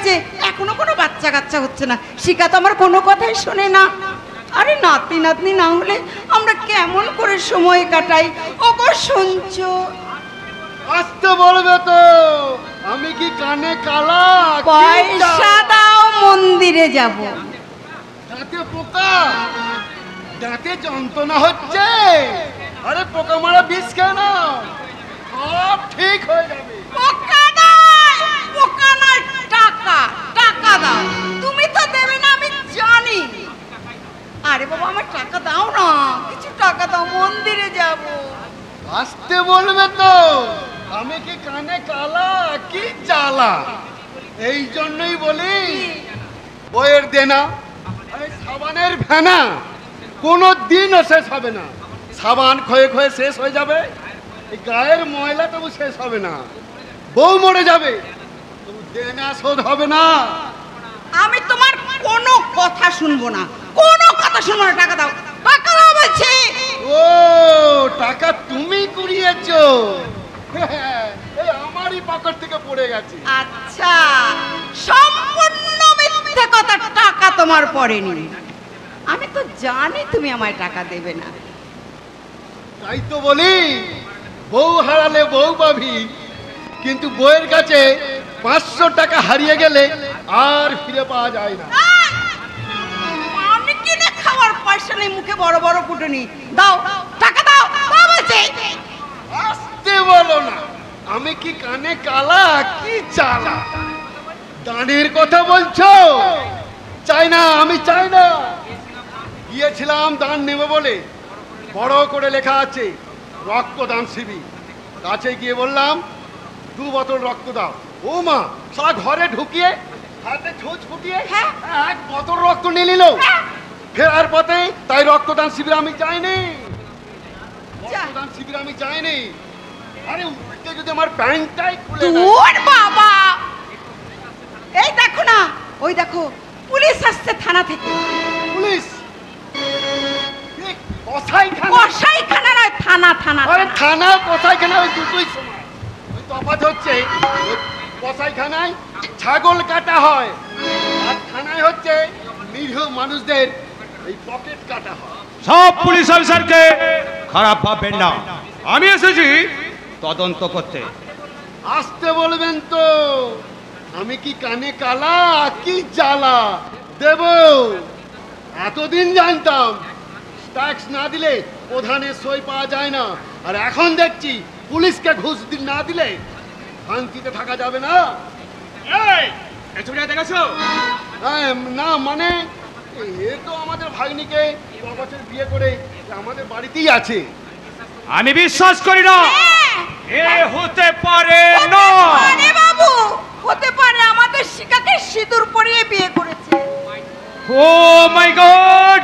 যে এখনো কোনো বাচ্চা কাচ্চা হচ্ছে না। শিখা তো আমার কোনো কথাই শোনে না। আরে নাতি নাতনি না হলে আমরা কেমন করে সময় কাটাই? ওগো শুনছো? আসতে বলবে তো, আমি কি কানে কালা? পয়সা দাও, মন্দিরে যাব। দাঁতে পোকা, দাঁতে যন্ত্রণা হচ্ছে। আরে পোকা মারা বিষ কেন, সব ঠিক হয়ে যাবে। পোকা নয়, পোকা নয়, টাকা। টাকা দাও। তুমি তো দেবে না আমি জানি। আরে বাবা আমার টাকা দাও না, কিছু টাকা দাও, মন্দিরে যাব। আসতে বলবে তো, আমি কি কানে কালা কি জ্বালা? এই জন্যই বলি বইয়ের দেনা, সাবানের ফেনা কোনো দিনও শেষ হবে না। সাবান ক্ষয়ে ক্ষয়ে শেষ হয়ে যাবে, এই গায়ের ময়লা তবু শেষ হবে না। বউ মরে যাবে, তবু দেনা শোধ হবে না। আমি তোমার কোনো কথা শুনবো না, কোনো কথা শুনবো না। টাকা দাও, টাকা দাও বলছি। ও টাকা তুমি কুড়িয়েছো, এই আমারই পকেট থেকে পড়ে গেছে। আচ্ছা, সম্পূর্ণ মিথ্যে কথা। টাকা তোমার পড়েনি। আমি তো জানি তুমি আমায় টাকা দেবে না। তাই তো বলি বউ হারালে বউ পাবি, কিন্তু বউয়ের কাছে 500 টাকা হারিয়ে গেলে আর ফিরে পাওয়া যায় না। আমি কিনে খাওয়ার পয়সা নেই, মুখে বড় বড় কুটুনি। দাও, টাকা দাও, দাও বলছি। আসতে বলো না, আমি কি কানে কালা কি চালা? দানের কথা বলছো? চাই না, আমি চাই না। গিয়েছিলাম দান নেব বলে, বড় করে লেখা আছে রক্তদান শিবির। কাছে গিয়ে বললাম 2 বোতল রক্ত দাও। ও মা, সারা ঘরে ঢুকিয়ে হাতে ছুঁচ ফুটিয়ে 1 বোতল রক্ত নিয়ে নিল। ফেরার পথে তাই রক্তদান শিবির আমি যাইনি, রক্তদান শিবির আমি যাইনি। আরে উল্টে যদি আমার প্যান্টটাই খুলে দেয়। তোর বাবা, এই দেখো না, ওই দেখো পুলিশ আসছে থানা থেকে। পুলিশ? কসাইখানা? কসাইখানা নয়, থানা। থানা আরে থানা কসাইখানা ওই দুটোই সমান। ওই তফাৎ হচ্ছে কসাইখানায় ছাগল কাটা হয়, আর থানায় হচ্ছে নিরীহ মানুষদের এই পকেট কাটা হয়। সব পুলিশ অফিসারকে খারাপ ভাববেন না, আমি এসেছি তদন্ত করতে। আসতে বলবেন তো, আমি কি কানে কালা কি জ্বালা? দেব। এতদিন জানতাম ট্যাক্স না দিলে প্রধানের সই পাওয়া যায় না, আর এখন দেখছি পুলিশকে ঘুষ না দিলে শান্তিতে থাকা যাবে না। এই ছবিটা দেখেছো? না মানে এ তো আমাদের ভাগ্নিকে 9 বছর বিয়ে করে আমাদের বাড়িতেই আছে। আমি বিশ্বাস করি না, এ হতে পারে না। আরে বাবু, হতে পারে। আমাদের শিখাকে সিঁদুর পরিয়ে বিয়ে করেছে। ও মাই গড!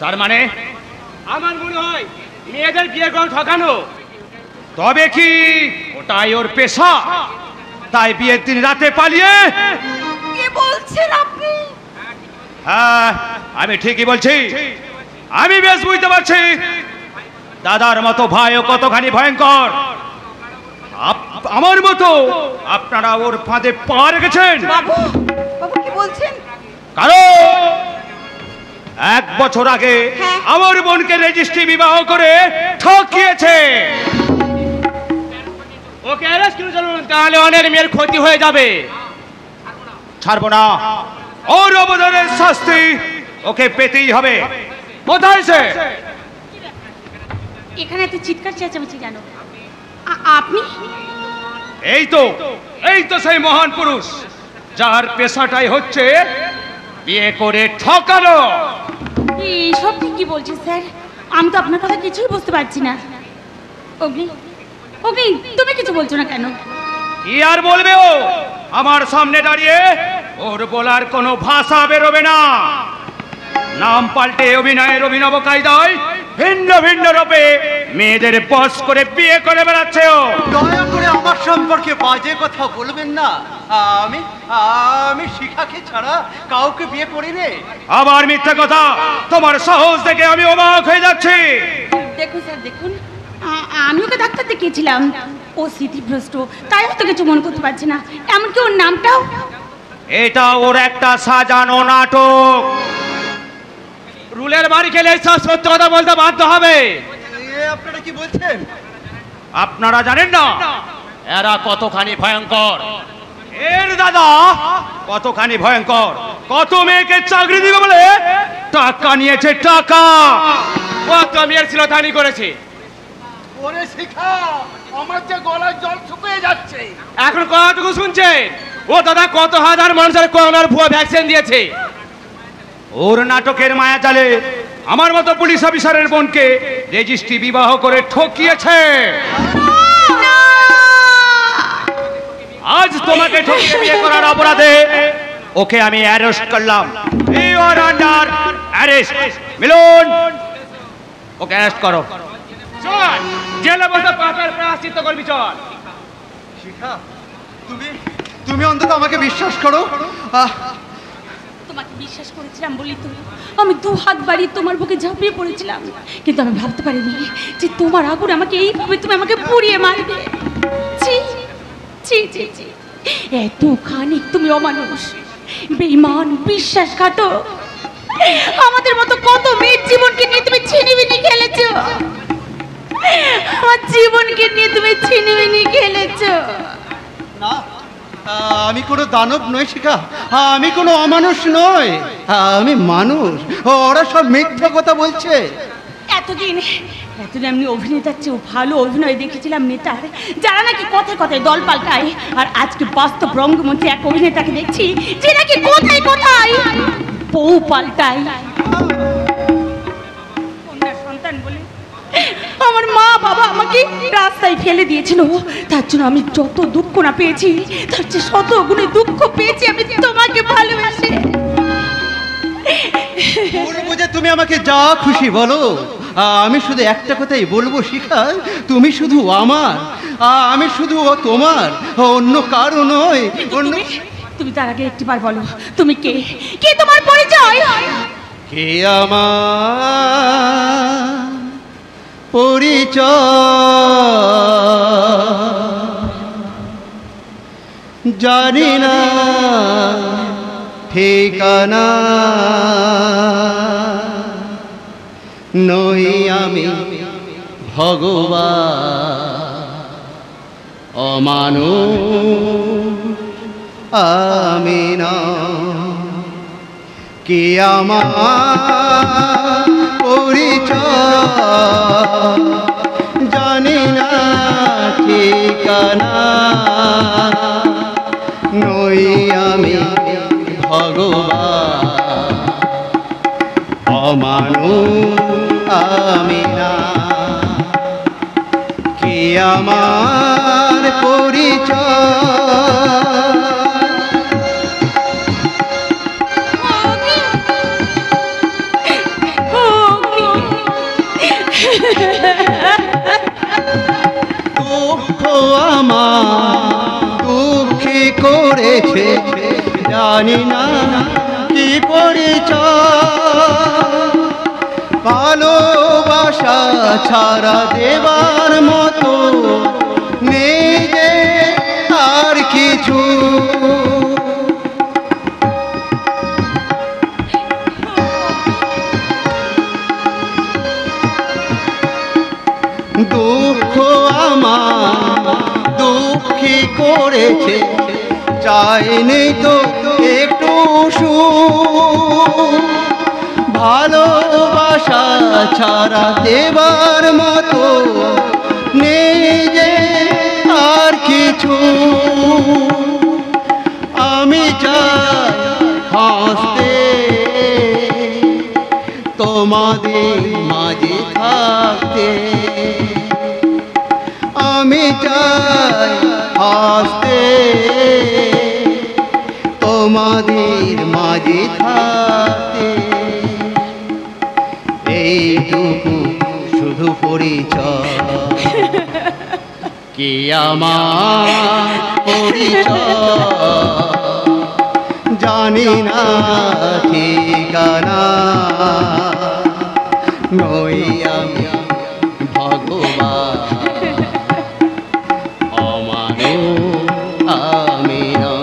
তার মানে আমার মনে হয় মেয়েদের বিয়ে করে ঠকানো। তবে কি ওটাই ওর পেশা? তাই বিয়ের দিন রাতে পালিয়ে? কি বলছেন আপনি? হ্যাঁ, আমি ঠিকই বলছি। আমি বেশ বুঝতে পারছি দাদার মতো ভাইও কতখানি ভয়ঙ্কর। আমার মতো আপনারা ওর ফাঁদে পা রেখেছেন। বাবু, বাবু কি বলছেন? কারণ 1 বছর আগে আমার বোনকে রেজিস্ট্রি বিবাহ করে ঠকিয়েছে। ওকে অ্যারেস্ট করে চলুন, তাহলে অনেক মেয়ের ক্ষতি হয়ে যাবে। ছাড়বো না, ওর অবদানের শাস্তি ওকে পেতেই হবে। কোথায় সে? এখানে এত চিৎকার চেঁচামেচি কেন? আপনি? এই তো সেই মহান পুরুষ যার পেশাটাই হচ্ছে বিয়ে করে ঠকানো। এইসব কি বলছেন স্যার? আমি তো আপনার কথা কিছুই বুঝতে পারছি না। ওকে ওকে, তুমি কিছু বলছো না কেন? কি আর বলবে ও? আমার সামনে দাঁড়িয়ে ওর বলার কোনো ভাষা বেরোবে না। নাম পাল্টে অভিনয়ের অভিনব কায়দায় ভিন্ন ভিন্ন রূপে মেয়েদের বস করে বিয়ে করে বেড়াচ্ছে ও। দয়া করে আমার সম্পর্কে বাজে কথা বলবেন না। আমি শিখাকে ছাড়া কাউকে বিয়ে করিনি। আবার মিথ্যা কথা? তোমার সাহস দেখে আমি অবাক হয়ে যাচ্ছি। দেখুন স্যার, দেখুন, আমি ওকে ডাক্তার দেখিয়েছিলাম। ও স্মৃতিভ্রষ্ট, তাই হয়তো কিছু মনে করতে পারছি না। এমনকি ওর নামটাও। এটা ওর একটা সাজানো নাটক। রুলের বাড়ি খেলে সব সত্য কথা বলতে বাধ্য হবে। আপনারা কি বলছেন? আপনারা জানেন না এরা কতখানি ভয়ঙ্কর। এর দাদা কতখানি ভয়ঙ্কর, কত মেয়েকে চাকরি দিবে বলে টাকা নিয়েছে, টাকা। কত মেয়ের ছিল দানি করেছে। ওরে শিখা, আমার যে গলায় জল শুকিয়ে যাচ্ছে। এখন কতটুকু শুনছে? ও দাদা কত হাজার মানুষের করোনার ভুয়া ভ্যাকসিন দিয়েছে। ওর নাটকের মায়া জালে আমার মতো পুলিশ অফিসারের বোনকে রেজিস্ট্রি বিবাহ করে ঠকিয়েছে। আজ তোমাকে ঠকিয়ে বিয়ে করার অপরাধে ওকে আমি অ্যারেস্ট করলাম। You are under arrest. Milan, okay arrest করো। চল জেলে বসে পাপের প্রায়শ্চিত্ত করবি, চল। শিখা, তুমি অন্তত আমাকে বিশ্বাস করো। তোমাকে বিশ্বাস করেছিলাম বলি তো আমি দু হাত বাড়িয়ে তোমার বুকে ঝাঁপিয়ে পড়েছিলাম, কিন্তু আমি ভাবতে পারিনি যে তোমার আগুন আমাকে এইভাবে তুমি আমাকে পুড়িয়ে মারবে। ছি ছি ছি ছি, এতখানি তুমি অমানুষ, বেঈমান, বিশ্বাসঘাতক। আমাদের মতো কত মেয়ের জীবনকে নিয়ে তুমি ছিনিমিনি খেলেছো। আমার জীবনকে নিয়ে তুমি ছিনিমিনি খেলেছো। না, আমি কোনো দানব নই শিখা, আমি কোনো অমানুষ নই, আমি মানুষ। ওরা সব মিথ্যা কথা বলছে। এতদিন আমি অভিনেতার চেয়েও ভালো অভিনয় দেখেছিলাম নেতার, যারা নাকি কথায় কথায় দল পাল্টায়, আর আজকে বাস্তব রঙ্গমঞ্চে এক অভিনেতাকে দেখছি যে নাকি কোথায় কোথায় বউ পাল্টায়। কন্যা সন্তান বলে আমার মা বাবা আমাকে রাস্তায় ফেলে দিয়েছিল, তার জন্য আমি যত দুঃখ না পেয়েছি তার চেয়ে শত গুণে দুঃখ পেয়েছি আমি তোমাকে ভালোবাসি। বুঝে তুমি আমাকে যা খুশি বলো, আমি শুধু একটা কথাই বলবো শিখা, তুমি শুধু আমার, আমি শুধু তোমার, অন্য কারো নয়। তুমি তার আগে একটিবার বলো তুমি কে, কে তোমার পরিচয়? কে আমার পরিচয় জানি না, ঠিকানা নই আমি ভগবান, অমানুষ আমি না। কে আমার পরিচয় জানি না, ঠিকানা নই আমি ভগবান, অমানুষ আমি না। কে আমার পরিচয়? দুঃখ আমার দুঃখী করেছে, জানি না কি পরিচয়। ভালোবাসা ছাড়া দেবার মতো নেই যে আর কিছু। দুঃখ আমার দুঃখী করেছে, চাইনি তো একটু সুখ। ভালোবাসা ছাড়া দেবার মতো নেই যে আর কিছু। আমি চাই হাসতে তোমাদের মাঝে থাকতে, আমি চাই হাসতে তোমাদের মাঝে থাকতে। এইটুকু শুধু পরিচয়, কি আমার পরিচয় জানি না, ঠিকানা নই আমি ভগবান, অমানুষ আমি না।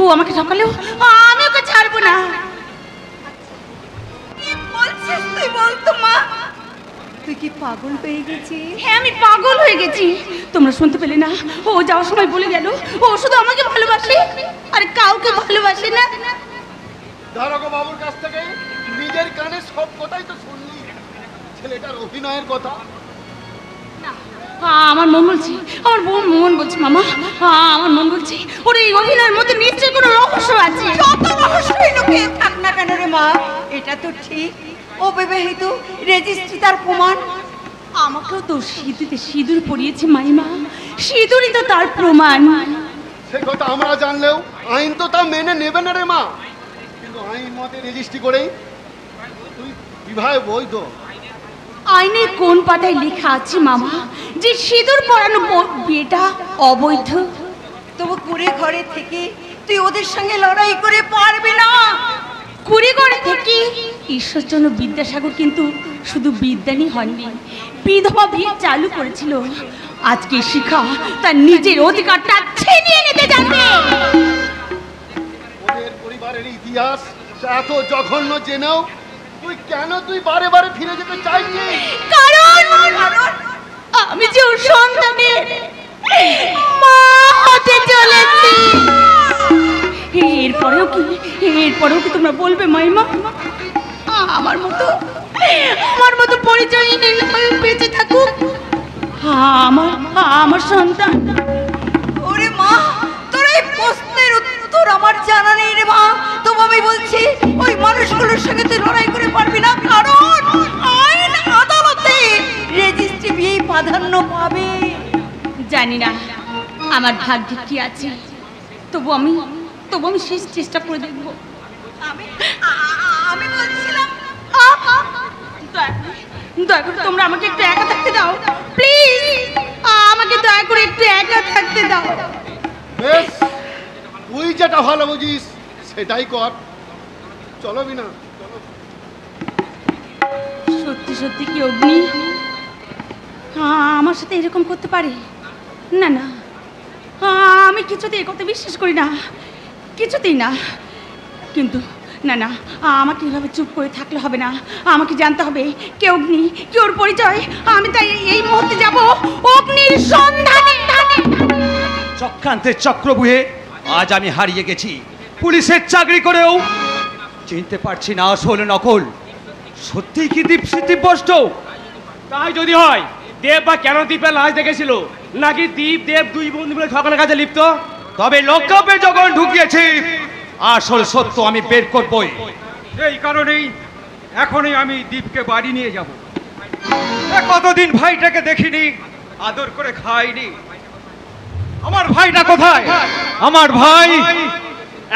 ও আমাকে ঠকালেও আমি ওকে ছাড়বো না। কি বলছিস তুই বলতো মা? তুই কি পাগল হয়ে গেছিস? হ্যাঁ, আমি পাগল হয়ে গেছি। তোমরা শুনতে পেলে না? ও যাওয়ার সময় বলে গেল ও শুধু আমাকে ভালোবাসে আর কাউকে ভালোবাসে না। দারোগা বাবুর কাছ থেকে নিজের কানে সব কথাই তো শুনলি, ছেলেটার অভিনয়ের কথা। আমার মন বলছে, আমার মন বলছে মামা, আমার মন বলছে ওর এই অভিনয়ের মধ্যে নিশ্চয়ই কোনো রহস্য আছে। যত রহস্যই লুকিয়ে থাক না কেন রে মা, এটা তো ঠিক ও বিবাহিত, রেজিস্ট্রি তার প্রমাণ। আমাকেও তো সিঁদুর পরিয়েছে মাইমা, সিঁদুরই তো তার প্রমাণ। সে কথা আমরা জানলেও আইন তো তা মেনে নেবে না রে মা। কিন্তু আইন মতে রেজিস্ট্রি করেই তুই বিবাহ বৈধ। আইনের কোন পাতায় লেখা আছে মামা যে সিঁদুর পরানো বিয়েটা অবৈধ? তবু কুড়ে ঘরে থেকে তুই ওদের সঙ্গে লড়াই করে পারবি না। কুড়ি ঘরে থেকে ঈশ্বরচন্দ্র বিদ্যাসাগর কিন্তু শুধু বিদ্যানই হননি, বিধবা বিয়ে চালু করেছিল। আজকে শিখা তার নিজের অধিকারটা ছিনিয়ে নিতে যাবে। ওদের পরিবারের ইতিহাস এত জঘন্য জেনেও তুই বারে বারে ফিরে যেতে চাইছিস? কারণ আমি যে ওর সন্তানের মা হতে চলেছি। এরপরেও কি তোমরা বলবে মাইমা আমার মতো পরিচয়হীন বেঁচে থাকুক আমার সন্তান? ওরে মা, তোর এই প্রশ্নের উত্তর আমার জানা নেই রে মা। তবু আমি বলছি ওই মানুষগুলোর সঙ্গে তুই লড়াই করে পারবি না, কারণ আইন আদালতে রেজিস্ট্রি বিয়ে প্রাধান্য পাবে। জানি না আমার ভাগ্যে কি আছে, তবু আমি শেষ চেষ্টা করে দেখবো। আমি বলছিলাম দয়া করে তোমরা আমাকে একটু একা থাকতে দাও প্লিজ, আমাকে দয়া করে একটু একা থাকতে দাও। বেশ, তুই যেটা ভালো বুঝিস সেটাই কর। চলো বিনা। সত্যি সত্যি কি অগ্নি আমার সাথে এরকম করতে পারে? না না, আমি কিছুতেই এ কথা বিশ্বাস করি না, কিছুতেই না। কিন্তু না না, আমাকে এভাবে চুপ করে থাকলে হবে না, আমাকে জানতে হবে কে অগ্নি, কি ওর পরিচয়। আমি তাই এই মুহূর্তে যাব অগ্নির সন্ধানে। চক্রান্তের চক্রবুহে আজ আমি হারিয়ে গেছি। পুলিশের চাকরি করেও চিনতে পারছি না আসল নকল। সত্যিই কি দীপ স্মৃতিভ্রষ্ট? তাই যদি হয়, দেব বা কেন দীপের লাশ দেখেছিল, নাকি দীপ দেব দুই বন্ধু মিলে সকলের কাছে লিপ্ত, তবে লকআপে যখন ঢুকিয়েছি আসল সত্য আমি বের করবই। এই কারণেই এখনই আমি দীপকে বাড়ি নিয়ে যাব। কতদিন ভাইটাকে দেখিনি, আদর করে খাইনি। আমার ভাইটা কোথায়? আমার ভাই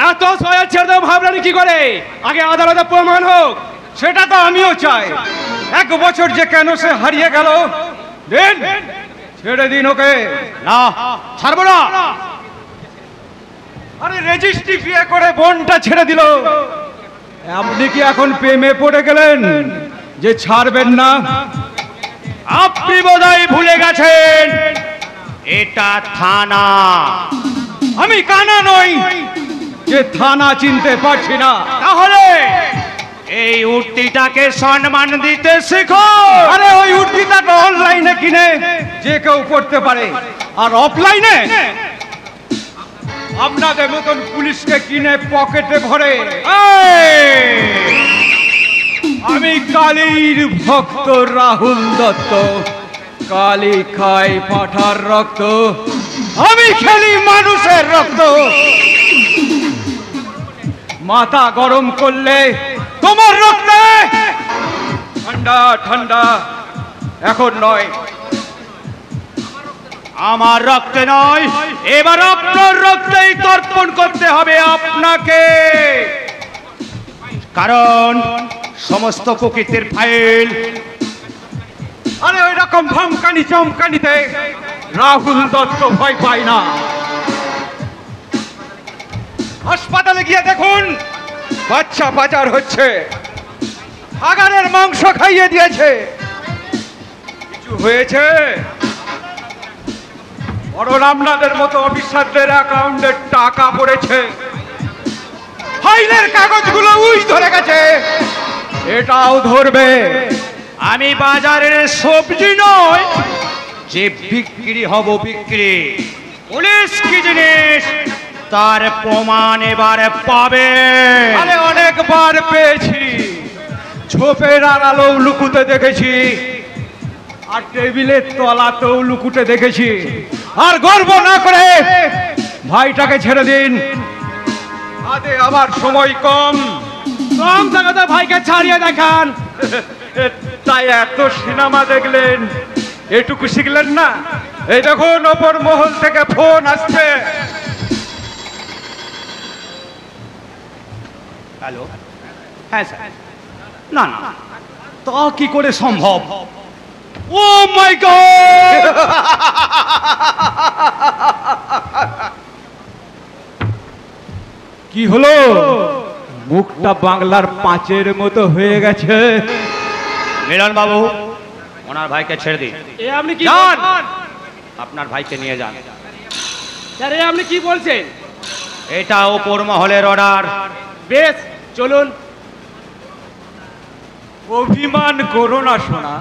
এত সয়া ছেড়ে দেবো ভাবলেন কি করে? আগে আদালতে প্রমাণ হোক, সেটা তো আমিও চাই। 1 বছর যে কেন সে হারিয়ে গেল, দিন ছেড়ে দিন ওকে। না, ছাড়বো না। আরে রেজিস্ট্রি বিয়ে করে বোনটা ছেড়ে দিল, আপনি কি এখন প্রেমে পড়ে গেলেন যে ছাড়বেন না? আপনি বোধহয় ভুলে গেছেন এটা থানা, আমি কানা নই যে থানা চিনতে পারছি না। তাহলে এই উর্তিটাকে সম্মান দিতে শেখো। আরে ওই উর্তিটাকে অনলাইনে কিনে যে কেউ পড়তে পারে, আর অফলাইনে আপনাদের মতন পুলিশকে কিনে পকেটে ভরে। আমি কালীর ভক্ত রাহুল দত্ত, কালী খাই পাঠার রক্ত, আমি খেলি মানুষের রক্ত। মাথা গরম করলে তোমার রক্তে ঠান্ডা ঠান্ডা এখন নয়, আমার রক্তে নয়, এবার আপনার রক্তেই তর্পণ করতে হবে আপনাকে। কারণ সমস্ত প্রকৃতির ফাইল, আরে ওই রকম ধমকানি চমকানিতে রাহুল দত্ত ভয় পায় না। হাসপাতালে গিয়ে দেখুন, বাচ্চা পাচার হচ্ছে, হাগারের মাংস খাইয়ে দিয়েছে। কিছু হয়েছে? বড় রামনাথের মতো অফিসারদের অ্যাকাউন্টে টাকা পড়েছে, ফাইলের কাগজগুলো উই ধরে গেছে, এটাও ধরবে। আমি বাজারের সবজি নয় যে বিক্রি হব বিক্রি। পুলিশ কি জিনিস তার প্রমাণ এবার পাবে। আরে অনেকবার পেয়েছি, ঝোপের আড়ালেও লুকুতে দেখেছি, আর টেবিলের তলাতেও লুকুতে দেখেছি। আর গর্ব না করে ভাইটাকে ছেড়ে দিন, আদে আমার সময় কম। কম থাকাতে ভাইকে ছাড়িয়ে দেখান। তাই এত সিনেমা দেখলেন, এটুকু শিখলেন না? এই দেখুন ওপর মহল থেকে ফোন আসছে। হ্যালো, হ্যাঁ স্যার। না না, তা কি করে সম্ভব? ও মাই গড! কি হলো? মুখটা বাংলার পাঁচের মতো হয়ে গেছে। মিলন বাবু, ওনার ভাইকে ছেড়ে দিন। আপনি কি যান, আপনার ভাইকে নিয়ে যান। স্যার, আপনি কি বলছেন? এটা ওপর মহলের অর্ডার। বেশ, চলুন। অভিমান করো না সোনা,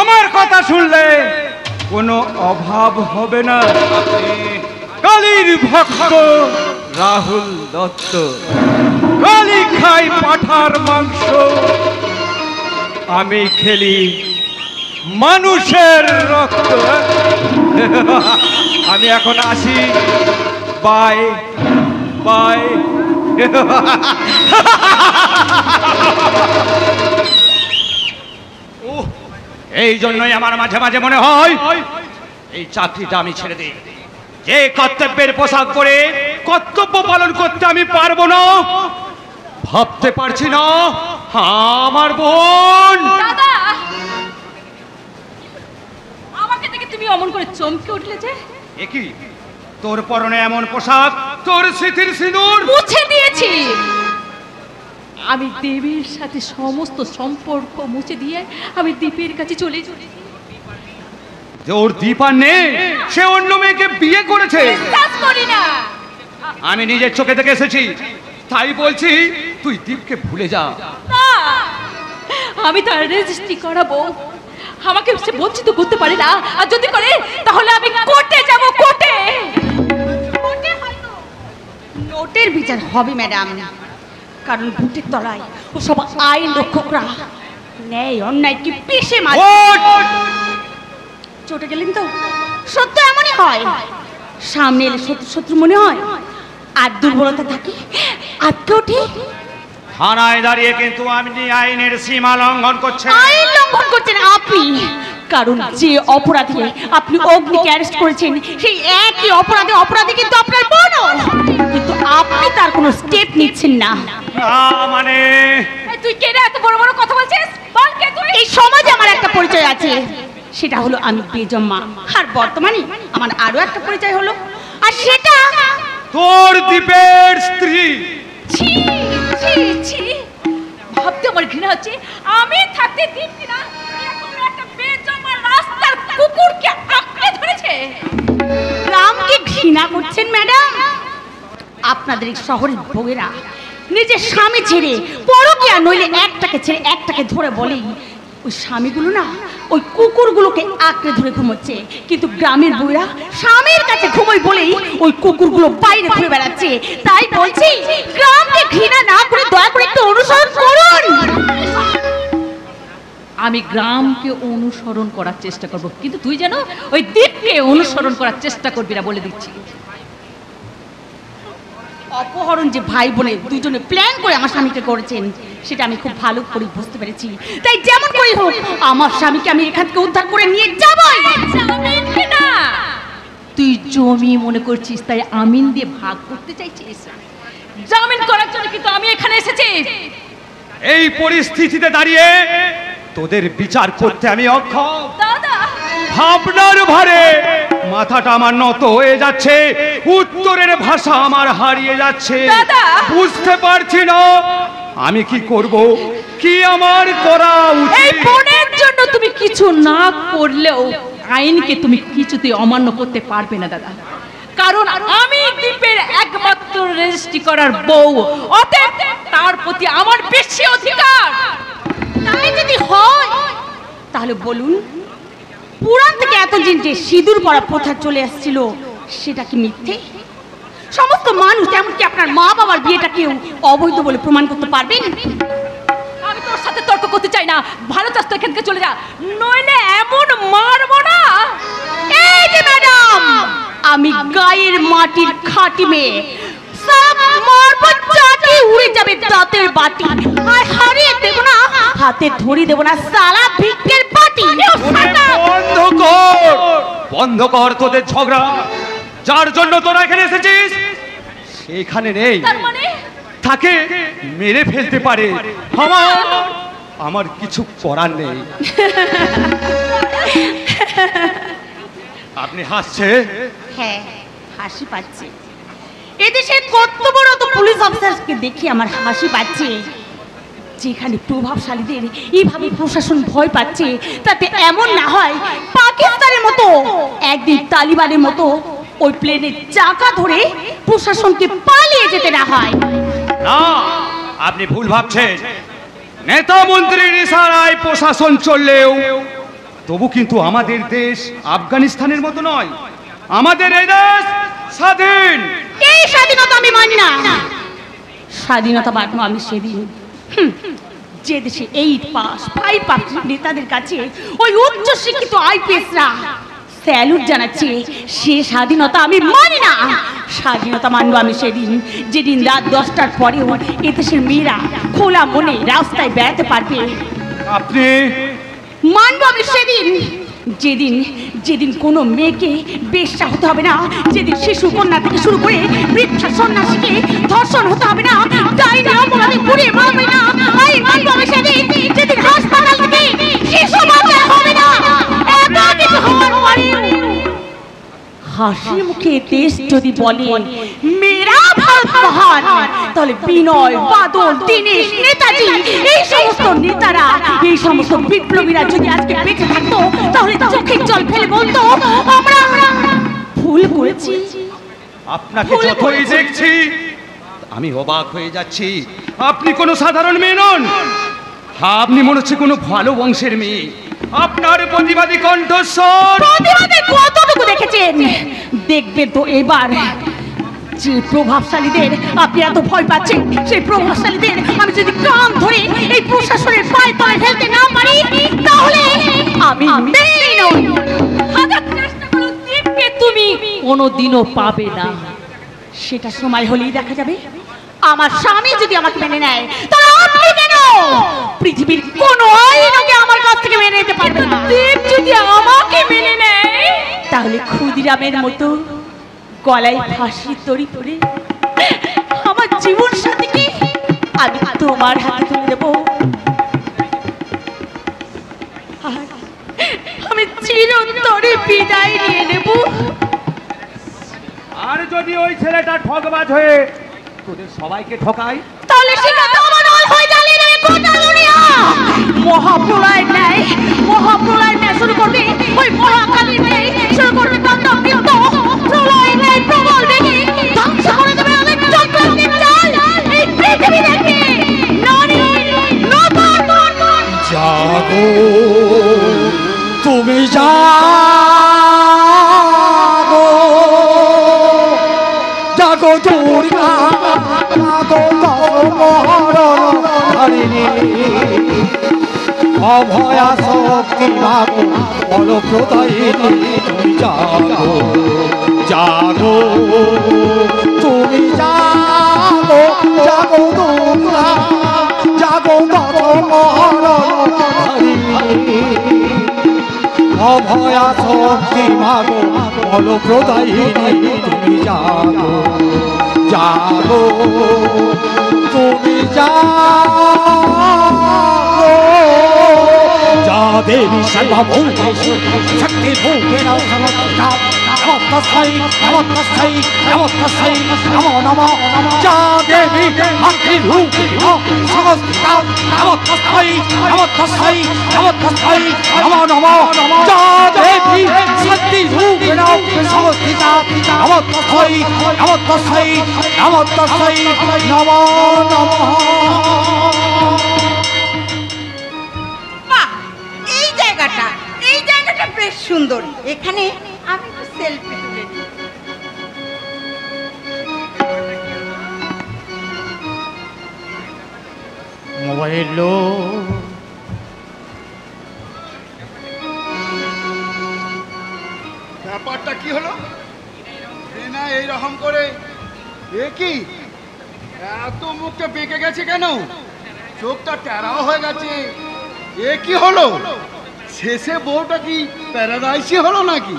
আমার কথা শুনলে কোনো অভাব হবে না। কালীর ভক্ত রাহুল দত্ত, কালী খাই পাঠার মাংস, আমি খেলি মানুষের রক্ত। আমি এখন আসি, বাই বাই। এই জন্যই আমার মাঝে মাঝে মনে হয় এই চাকরিটা আমি ছেড়ে দিই। যে কর্তব্যের পোশাক পরে কর্তব্য পালন করতে আমি পারবো না, ভাবতে পারছি না আমার বোন। দাদা, আমাকে দেখে তুমি অমন করে চমকে উঠলে যে? একই তোর পরনে এমন পোশাক, তোর স্মৃতির সিঁদুর মুছে দিয়েছি। আমি দেবীর সাথে সমস্ত সম্পর্ক মুছে দিয়ে আমি দীপের কাছে চলে যাই। যে ওর দীপ আর নেই, সে অন্য মেয়েকে বিয়ে করেছে। বিশ্বাস করি না। আমি নিজের চোখে দেখে এসেছি, তাই বলছি তুই দীপকে ভুলে যা। না, আমি তার রেজিস্ট্রি করাবো। আমাকে সে বঞ্চিত করতে পারে না, আর যদি করে তাহলে আমি কোর্টে যাব। কোর্টে নোটের বিচার হবে ম্যাডাম, কারণ বুটের তলায় ও সব আইন রক্ষকরা ন্যায় অন্যায় কি পিষে মারে। চটে গেলেন তো? সত্য এমনই হয়, সামনে এলে শত্রু শত্রু মনে হয়, আর দুর্বলতা থাকে আটকে ওঠে। থানায় দাঁড়িয়ে কিন্তু আপনি আইনের সীমা লঙ্ঘন করছেন। আইন লঙ্ঘন করছেন আপনি, কারণ যে অপরাধী আপনি অগ্নিকে অ্যারেস্ট করেছেন, সেই একই অপরাধী কিন্তু আপনার বোনও, কিন্তু আপনি তার কোনো স্টেপ নিচ্ছেন না। মানে তুই কে রে, এত বড় বড় কথা বলছিস? বল কে তুই? এই সমাজে আমার একটা পরিচয় আছে, সেটা হলো আমি বেজম্মা। আর বর্তমানে আমার আরো একটা পরিচয় হলো, আর সেটা তোর দীপের স্ত্রী। ছি ছি ছি, ভাবতে আমার ঘৃণা হচ্ছে। আমি থাকতে দীপ কিনা এরকম একটা বেজম্মা রাস্তার কুকুরকে আঁকড়ে ধরেছে। গ্রামকে ঘৃণা করছেন ম্যাডাম? আপনাদের এই শহরের বউয়েরা নিজের স্বামী ছেড়ে পরকীয়া নইলে একটাকে ছেড়ে একটাকে ধরে বলেই ওই স্বামীগুলো না ওই কুকুরগুলোকে আঁকড়ে ধরে ঘুমোচ্ছে, কিন্তু গ্রামের বউরা স্বামীর কাছে ঘুমোই বলেই ওই কুকুরগুলো বাইরে ঘুরে বেড়াচ্ছে। তাই বলছি, গ্রামকে ঘৃণা না করে দয়া করে একটু অনুসরণ করুন। আমি গ্রামকে অনুসরণ করার চেষ্টা করব, কিন্তু তুই যেন ওই দ্বীপকে অনুসরণ করার চেষ্টা করবি না, বলে দিচ্ছি। অপহরণ যে ভাই বোনে দুজনে প্ল্যান করে আমার স্বামীকে করেছেন, সেটা আমি খুব ভালো করে বুঝতে পেরেছি। তাই যেমন করে হোক আমার স্বামীকে আমি এখান থেকে উদ্ধার করে নিয়ে যাবই। না, তুই জমি মনে করছিস তাই আমিন দিয়ে ভাগ করতে চাইছিস? জামিন করার জন্য কিন্তু আমি এখানে এসেছি। এই পরিস্থিতিতে দাঁড়িয়ে তোদের বিচার করতে আমি অক্ষম। দাদা, ভাবনার ভারে মাথাটা আমার নত হয়ে যাচ্ছে, উত্তরের ভাষা আমার হারিয়ে যাচ্ছে। দাদা! বুঝতে পারছি না আমি কি করব, কি আমার করা এই উচিত। বোনের জন্য তুমি কিছু না করলেও আইনকে তুমি কিছুতেই অমান্য করতে পারবে না দাদা। কারণ আমি দ্বীপের একমাত্র রেজিস্ট্রি করার বউ, অতএব তার প্রতি আমার বেশি অধিকার। তাই যদি হয় তাহলে বলুন, পুরাণ থেকে এতদিন যে সিঁদুর পরা প্রথা চলে আসছিল সেটা কি মিথ্যে? সমস্ত মানুষ, এমনকি আপনার মা বাবার বিয়েটা কেউ অবৈধ বলে প্রমাণ করতে পারবেন? আমি তোর সাথে তর্ক করতে চাই না, ভালো চাস তো এখান থেকে চলে যা, নইলে এমন মারবো না। এই যে ম্যাডাম, আমি গায়ের মাটির খাঁটি মেয়ে, সব মারবো চাটি উড়ে যাবে দাঁতের বাটি, আর হারিয়ে দেবো না, হাতে ধরি দেবো না সালা ভিক্ষের পাটি। বন্ধ কর, বন্ধ কর তোদের ঝগড়া। যার জন্য তোরা এখানে এসেছিস সেখানে নেই, তার মানে তাকে মেরে ফেলতে পারে, আমার কিছু করার নেই। আপনি হাসছে? হ্যাঁ, হাসি পাচ্ছে। এদেশে কত বড় তো পুলিশ অফিসারকে দেখি আমার হাসি পাচ্ছে। যেখানে প্রভাবশালীদের এইভাবে প্রশাসন ভয় পাচ্ছে, তাতে এমন না হয় পাকিস্তানের মতো একদিন তালিবানের মতো ওই প্লেনের চাকা ধরে প্রশাসনকে পালিয়ে যেতে না হয়। না, আপনি ভুল ভাবছেন। নেতা মন্ত্রীর ইশারায় প্রশাসন চললেও তবু কিন্তু আমাদের দেশ আফগানিস্তানের মতো নয়। আমাদের এই দেশ স্বাধীন। এই স্বাধীনতা আমি মানি না। স্বাধীনতা মানবো আমি সেদিন যে দেশে 8 পাস 5 পাস নেতাদের কাছে ওই উচ্চ শিক্ষিত আইপিএসরা স্যালুট জানাচ্ছে, সে স্বাধীনতা আমি মানি না। স্বাধীনতা মানবো আমি সেদিন যেদিন রাত 10টার পরেও এদেশের মেয়েরা খোলা মনে রাস্তায় বেড়াতে পারবে। আপনি মানবো আমি সেদিন যেদিন যেদিন কোনো মেয়েকে বেশ্যা হতে হবে না, যেদিন শিশু কন্যা থেকে শুরু করে বৃদ্ধা সন্ন্যাসীকে ধর্ষণ হতে হবে না, ডাইনি অপরাধে পুড়িয়ে মারবে না। আই মানবো আমি সেদিন যেদিন হাসপাতাল থেকে শিশু বাঁচা হবে না। এত কিছু হওয়ার পরে হাসি মুখে দেশ যদি বলে মেরা ভারত মহান, তাহলে বিনয়, বাদল, দীনেশ, নেতাজি, এই সমস্ত নেতারা, এই সমস্ত বিপ্লবীরা যদি আজকে বেঁচে থাকতো তাহলে চোখের জল ফেলে বলতো আমরা ভুল করেছি। আপনাকে যতই দেখছি আমি অবাক হয়ে যাচ্ছি। আপনি কোনো সাধারণ মেয়ে নন, আপনি মনে হচ্ছে কোনো ভালো বংশের মেয়ে। আপনার প্রতিবাদী কণ্ঠস্বর, প্রতিবাদে কতটুকু দেখেছেন দেখবেন তো এবার। যে প্রভাবশালীদের আপনি এত ভয় পাচ্ছেন, সেই প্রভাবশালীদের আমি যদি কান ধরে এই প্রশাসনের পায়ে পায়ে ফেলতে না পারি তাহলে আমি মেয়ে নই। হাজার চেষ্টা করো দীপকে তুমি কোনোদিনও পাবে না। সেটা সময় হলেই দেখা যাবে। আমার স্বামী যদি আমাকে মেনে নেয় তাহলে আপনি কেন? পৃথিবীর কোনো আইনকে আমার কাছ থেকে মেনে নিতে পারবে না। দীপ যদি আমাকে মেনে নেয় তাহলে ক্ষুদিরামের মতো গলায় ফাঁসি দড়ি ধরে আমার জীবন সাথীকে আমি তোমার হাতে তুলে দেবো। আমি চিরন্তরে বিদায় নিয়ে নেব। আর যদি ওই ছেলেটা ঠকবাজ হয়ে তোদের সবাইকে ঠকায় তাহলে সেটা তো আমার নয়, হয়ে জ্বালিয়ে দেবে গোটা দুনিয়া। মহাপ্রলয় নেয় শুরু করবে ওই মহাকালীর ন্যায়, শুরু করবে তাণ্ডব নৃত্য। প্রলয় নেয় প্রবল বেগে ধ্বংস করে দেবে আমাদের চক্রান্তের চাল। এই পৃথিবী দেখবে নারী নতুন। জাগো তুমি জাগো, জাগো দুর্গা, জাগো মহারণী, অভয়া শক্তি মাগো বলপ্রদায়িনী, তুমি জাগো জাগো তুমি জাগো, জাগো দুর্গা, জাগো মহারণী, অভয়া শক্তি মাগো বলপ্রদায়িনী, তুমি জাগো জাগো তুমি জাগো। যা দেবী সর্বভূতেষু শক্তিভূতেন সমর্থিতা, নমস্তস্मै নমস্তস্मै নমস্তস্मै নমো নমঃ। যা দেবী মাতৃরূপিণা সমর্থিতা, নমস্তস্मै নমস্তস্मै নমস্তস্मै নমো নমঃ। যা দেবী শক্তিরূপিণা সমর্থিতা, নমস্তস্मै নমো তস্मै নমো নমঃ। বাহ, এই জায়গাটা বেশ সুন্দর। এখানে আমি একটু সেলফি তুলে নিই। মোবাইল লো ব্যাপারটা কি হলো? না এইরকম করে এ কি এত মুখটা বেঁকে গেছে কেন? চোখটা টেরাও হয়ে গেছে। এ কি হলো? শেষে বউটা কি প্যারাডাইসই হলো নাকি?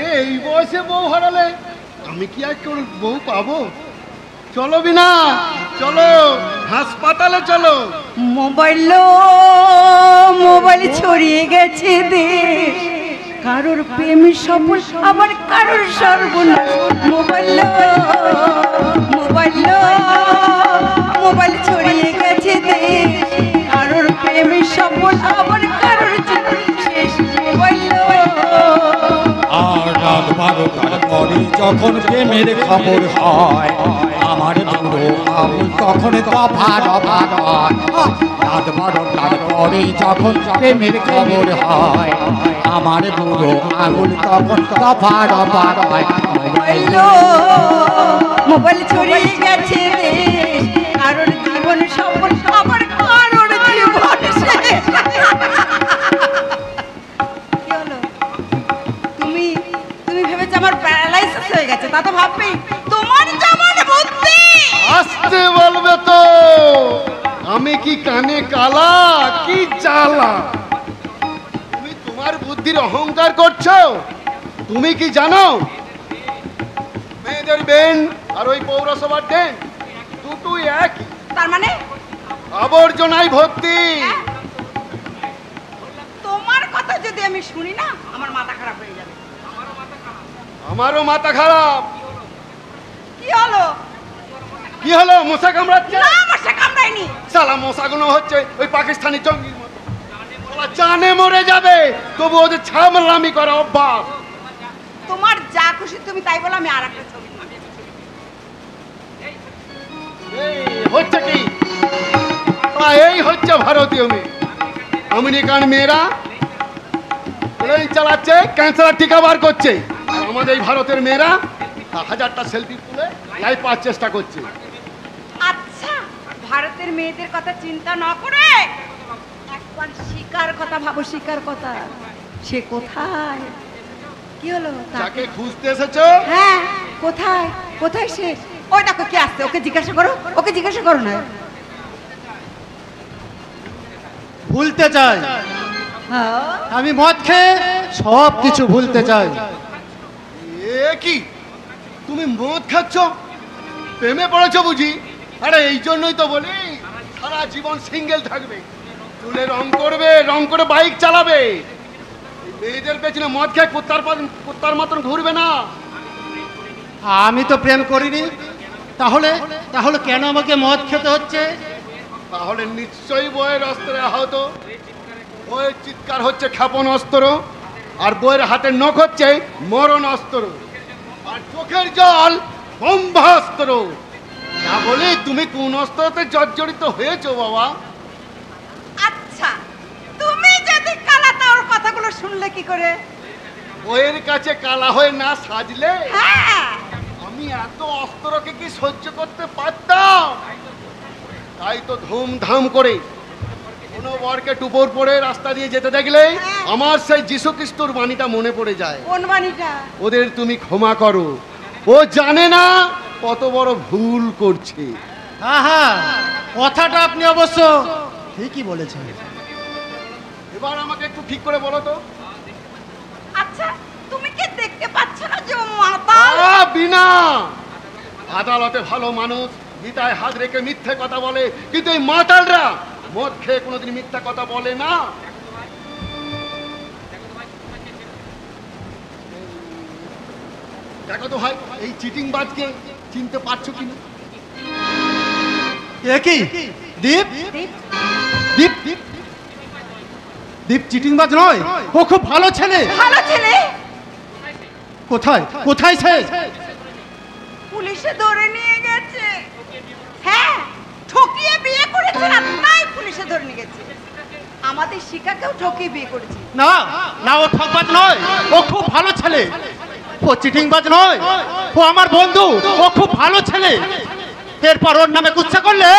এই বয়সে বউ হারালে আমি কি আর কেউ বউ পাবো? চলো বিনা, চলো হাসপাতালে চলো। মোবাইল ছড়িয়ে গেছে দেশ, কারোর প্রেম সফল আবার কারোর সর্বনাশ। মোবাইল ছড়িয়ে গেছে দেশ, কারোর প্রেম সফল আবার কারোর জীবন শেষ। আর রাত 12টার পরে যখন প্রেমের খবর হয় আমার বুড়ো আবুল তখন দফা দফা হয়। রাত 12টার পরে যখন প্রেমের খবর হয় আমার বুড়ো আবুল তখন দফা দফা হয়। মোবাইল ছড়িয়ে গেছে দেশ, কারোর জীবন সফল আবার কারোর জীবন শেষ। কি হলো? তুমি ভেবেছো আমার প্যারালাইসিস হয়ে গেছে? তা তো ভাববেই। তোমার যেমন বুদ্ধি। আসতে বলবে তো, আমি কি কানে কালা কি চালা? তুমি তোমার বুদ্ধির অহংকার করছো। তুমি কি জানো মেয়েদের বেন আর ওই পৌরসভার ড্রেন দুটোই একই। তার মানে আবর্জনায় ভর্তি। তোমার কথা যদি আমি শুনি না, আমার মাথা খারাপ হয়ে যাবে। আমারও মাথা খারাপ। কি হলো? কি হলো? মশা কামড়াচ্ছে? না, মশা কামড়ায়নি। সালা মশাগুলো হচ্ছে ওই পাকিস্তানি জঙ্গির মতো। ওরা জানে মরে যাবে, তবু ওদের ছামলামি করে অভ্যাস। তোমার যা খুশি তুমি তাই বলো, আমি আর একটা ছবি নিই। এই হচ্ছে কি? এই হচ্ছে ভারতীয় মেয়ে। আমেরিকান মেয়েরা প্লেন চালাচ্ছে, ক্যান্সার টিকা বার করছে, আর আমাদের এই ভারতের মেয়েরা 1000টা সেলফি তুলে লাইফ পাওয়ার চেষ্টা করছে। আচ্ছা, ভারতের মেয়েদের কথা চিন্তা না করে একবার শিকার কথা ভাবো। শিকার কথা, সে কোথায়? কি হলো? যাকে খুঁজতে এসেছো? হ্যাঁ, কোথায়? কোথায় সে? ওই দেখো কি আসছে, ওকে জিজ্ঞাসা করো। ওকে জিজ্ঞাসা করো না। ভুলতে চাই, হ্যাঁ, আমি মদ খেয়ে সব কিছু ভুলতে চাই। এ কি, তুমি মদ খাচ্ছ? প্রেমে পড়েছো বুঝি? আরে এই জন্যই তো বলি সারা জীবন সিঙ্গেল থাকবে, চুলে রং করবে, রং করে বাইক চালাবে। এই মেয়েদের পেছনে মদ খেয়ে কুত্তার মতন ঘুরবে না। আমি তো প্রেম করিনি, তাহলে তাহলে কেন আমাকে মদ খেতে হচ্ছে? তাহলে নিশ্চয়ই বইয়ের অস্ত্রে আহত। বইয়ের চিৎকার হচ্ছে ক্ষেপণ অস্ত্র, আর বইয়ের হাতের নখ হচ্ছে মরণ অস্ত্র, আর চোখের জল ব্রহ্মাস্ত্র। না বলে তুমি কোন অস্ত্রতে জর্জরিত হয়েছো বাবা? আচ্ছা, তুমি যদি কালা, তার কথাগুলো শুনলে কি করে? বইয়ের কাছে কালা হয়ে না সাজলে হ্যাঁ, আমি এত অস্ত্রকে কি সহ্য করতে পারতাম? তাই তো ধুমধাম করে কোনো বরকে টুপোর পরে রাস্তা দিয়ে যেতে দেখলে আমার সেই যীশু খ্রিস্টর বাণীটা মনে পড়ে যায়। কোন বাণীটা? ওদের তুমি ক্ষমা করো, ও জানে না কত বড় ভুল করছে। হ্যাঁ, কথাটা আপনি অবশ্য ঠিকই বলেছেন। এবার আমাকে একটু ঠিক করে বলো তো। আচ্ছা, তুমি কি দেখতে পাচ্ছ না যে ও মাতাল? বিনা আদালতে ভালো মানুষ গীতায় হাত রেখে মিথ্যে কথা বলে, কিন্তু এই মাতালরা মদ খেয়ে কোনোদিন মিথ্যা কথা বলে না। দেখো তো ভাই, এই চিটিং বাজকে চিনতে পারছো কিনা? এ কি দীপ? দীপ দীপ চিটিংবাজ নয়, ও খুব ভালো ছেলে। ভালো ছেলে? কোথায় কোথায় সে? পুলিশে ধরে নিয়ে গেছে। হ্যাঁ, ঠকিয়ে বিয়ে করেছে আর তাই পুলিশে ধরে নিয়ে গেছে। আমাদের শিখাকেও ঠকিয়ে বিয়ে করেছে। না না, ও ঠকবাজ নয়, ও খুব ভালো ছেলে। ও চিটিংবাজ নয়, ও আমার বন্ধু, ও খুব ভালো ছেলে। এরপর ওর নামে কুচ্ছা করলে,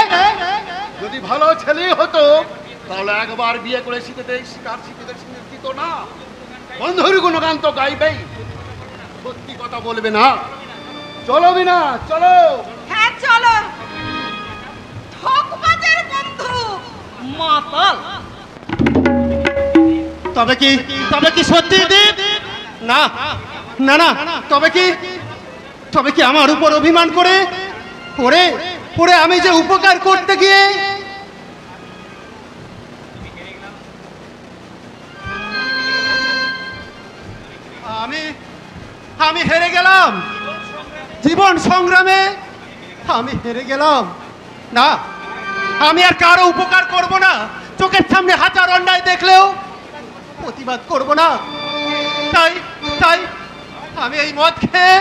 যদি ভালো ছেলে হতো তাহলে একবার বিয়ে করে শিখতে শিকার শিখতে দিত না। বন্ধুর গুণগান তো গাইবেই, সত্যি কথা বলবে না। চলো বিনা, চলো। হ্যাঁ চলো। ঠকবাজের বন্ধু মাতাল। তবে কি সত্যি দীপ? না না না, তবে কি আমার উপর অভিমান করে পরে আমি যে উপকার করতে গিয়ে আমি হেরে গেলাম। জীবন সংগ্রামে আমি হেরে গেলাম। না, আমি আর কারো উপকার করব না। চোখের সামনে হাজার অন্যায় দেখলেও প্রতিবাদ করব না। তাই আমি এই মদ খেয়ে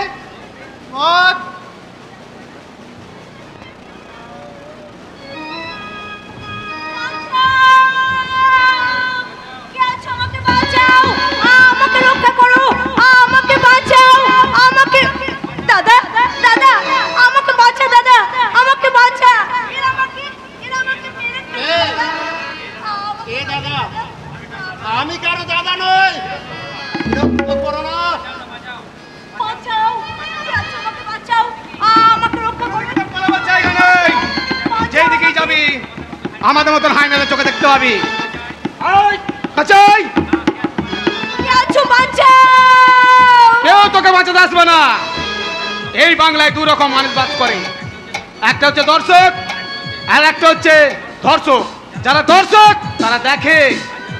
আমি কারো দাদা নই। বিরক্ত করো না। যেই দিকেই যাবি আমাদের মতন হাইনাদের চোখে দেখতে পাবি। কেউ তোকে বাঁচাতে আসবে না। এই বাংলায় দু রকম মানুষ বাস করে, একটা হচ্ছে দর্শক আর একটা হচ্ছে ধর্ষক। যারা দর্শক তারা দেখে,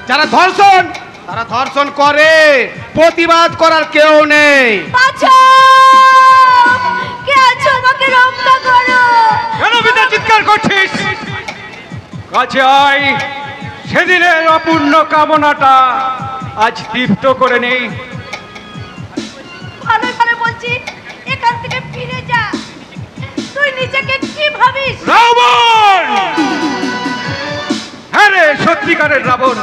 যারা ধর্ষণ তারা ধর্ষণ করে। প্রতিবাদ করার কেউ নেই। কেন বিদা চিৎকার করছিস? কাছে আয়, সেদিনের অপূর্ণ কামনাটা আজ তৃপ্ত করে নেই। ভালো ভালো বলছি, এখান থেকে ফিরে যা। তুই নিজেকে কি ভাবিস? রাবণ! হ্যাঁ রে, সত্যিকারের রাবণ।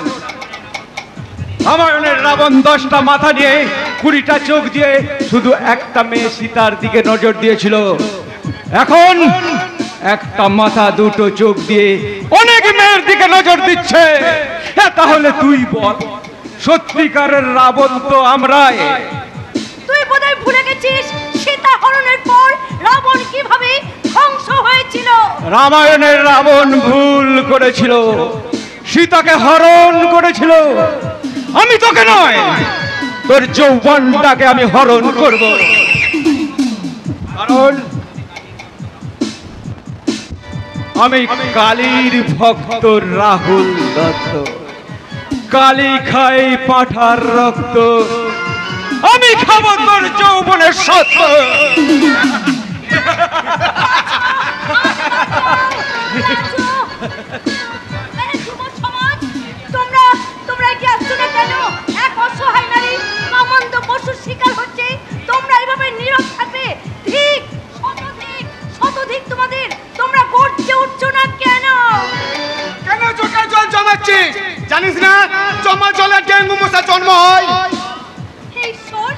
রামায়ণের রাবণ 10টা মাথা নিয়ে 20টা চোখ দিয়ে শুধু একটা মেয়ে সীতার দিকে নজর দিয়েছিল। এখন একটা মাথা 2টো চোখ দিয়ে অনেক মেয়ের দিকে নজর দিচ্ছে। তাহলে তুই বল, সত্যিকারের রাবণ তো আমরাই। তুই বোধহয় ভুলে গেছিস সীতা হরণের পর রাবণ কিভাবে ধ্বংস হয়েছিল। রামায়ণের রাবণ ভুল করেছিল, সীতাকে হরণ করেছিল। আমি তোকে নয়, তোর যৌবনটাকে আমি হরণ করব। কারণ আমি কালীর ভক্ত রাহুল দত্ত। কালী খাই পাঠার রক্ত, আমি খাবো তোর যৌবনের সত্য। তোমরা কি আসছো না কেন? এক অসহায় নারী কামান্ত পশুর শিকার হচ্ছে, তোমরা এভাবে নীরব থাকবে? ঠিক শতধিক তোমাদের। তোমরা গর্জে উঠছো না কেন? কেন চোখে জল জমাচ্ছিস? জানিস না জমা জলে ডেঙ্গু মশা জন্ম হয়? ঈশ্বর,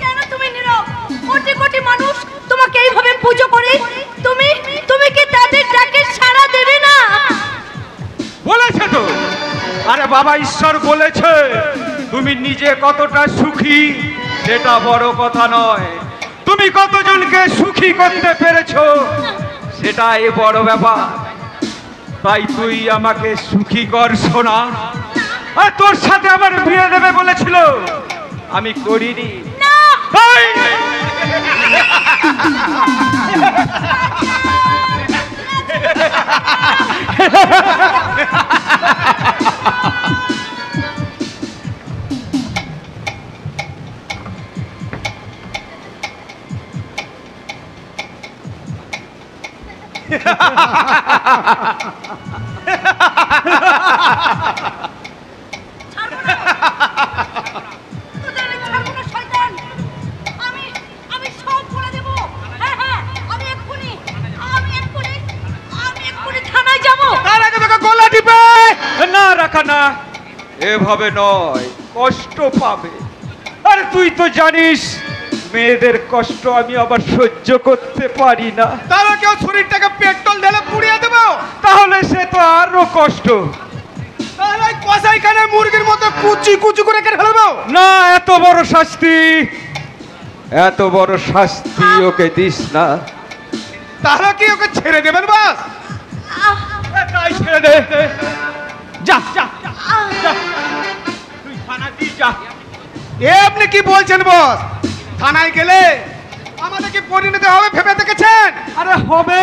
কেন তুমি নীরব? কোটি কোটি মানুষ তোমাকে এইভাবে পুজো করে, তুমি কি তাদের ডাকে সাড়া দেবে না? বলেছে তো। আরে বাবা, ঈশ্বর বলেছে। তুমি নিজে কতটা সুখী সেটা বড় কথা নয়, তুমি কতজনকে সুখী করতে পেরেছো সেটাই বড় ব্যাপার। তাই তুই আমাকে সুখী কর সোনা। আর তোর সাথে আমার বিয়ে দেবে বলেছিল, আমি করিনি। তাই আমি সব বলে দেব। না, এভাবে নয়, কষ্ট পাবে। আর তুই তো জানিস মেয়েদের কষ্ট আমি আবার সহ্য করতে পারি না। তাহলে কেউ শরীরটাকে পেট্রোল ঢেলে পুড়িয়ে দেবো? তাহলে সে তো আরো কষ্ট। তাহলে কসাইখানে মুরগির মতো কুচি কুচি করে কেটে ফেলবো? না, এত বড় শাস্তি ওকে দিস না। তাহলে কি ওকে ছেড়ে দেবেন বাস? তাই ছেড়ে দে। যা যা যা, তুই থানাতে যা। এ আপনি কি বলছেন বস? থানায় গেলে আমাদের কি পরিণতি হবে ভেবে দেখেছেন? আরে হবে,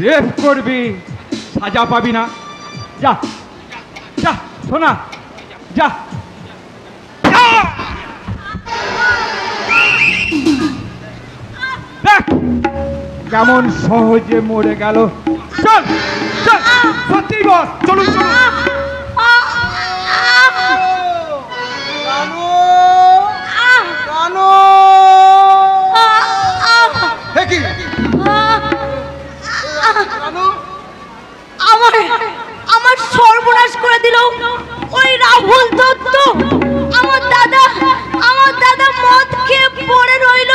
রেপ করবি, সাজা পাবি না। যা যা শোনা, যা। দেখ কেমন সহজে মরে গেল। চল চল, সত্যি বস, চলুন চলুন। আমার সর্বনাশ করে দিল ওই রাহুল দত্ত। আমার দাদা মদ খেয়ে পড়ে রইল,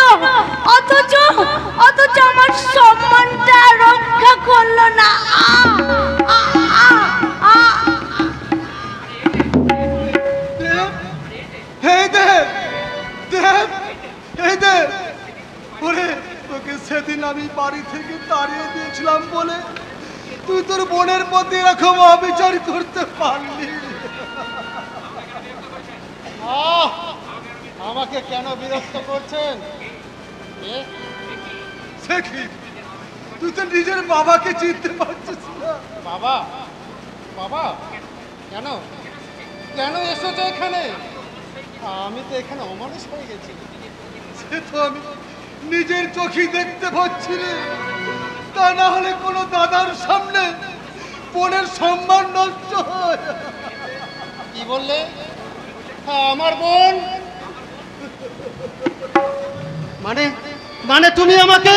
অথচ আমার সম্মানটা রক্ষা করলো না। সেদিন আমি বাড়ি থেকে তাড়িয়ে দিয়েছিলাম বলে তুই তোর বোনের প্রতি এরকম অবিচার করতে পারলি। আমাকে কেন বিরক্ত করছেন? তুই তো নিজের বাবাকে চিনতে পারছিস না। বাবা বাবা কেন কেন এসেছো এখানে? আমি তো এখানে অমানুষ হয়ে গেছি। সে তো আমি নিজের চোখেই দেখতে পাচ্ছি রে। তা না হলে কোনো দাদার সামনে বোনের সম্মান নষ্ট হয়। কি বললে? আমার বোন মানে মানে তুমি আমাকে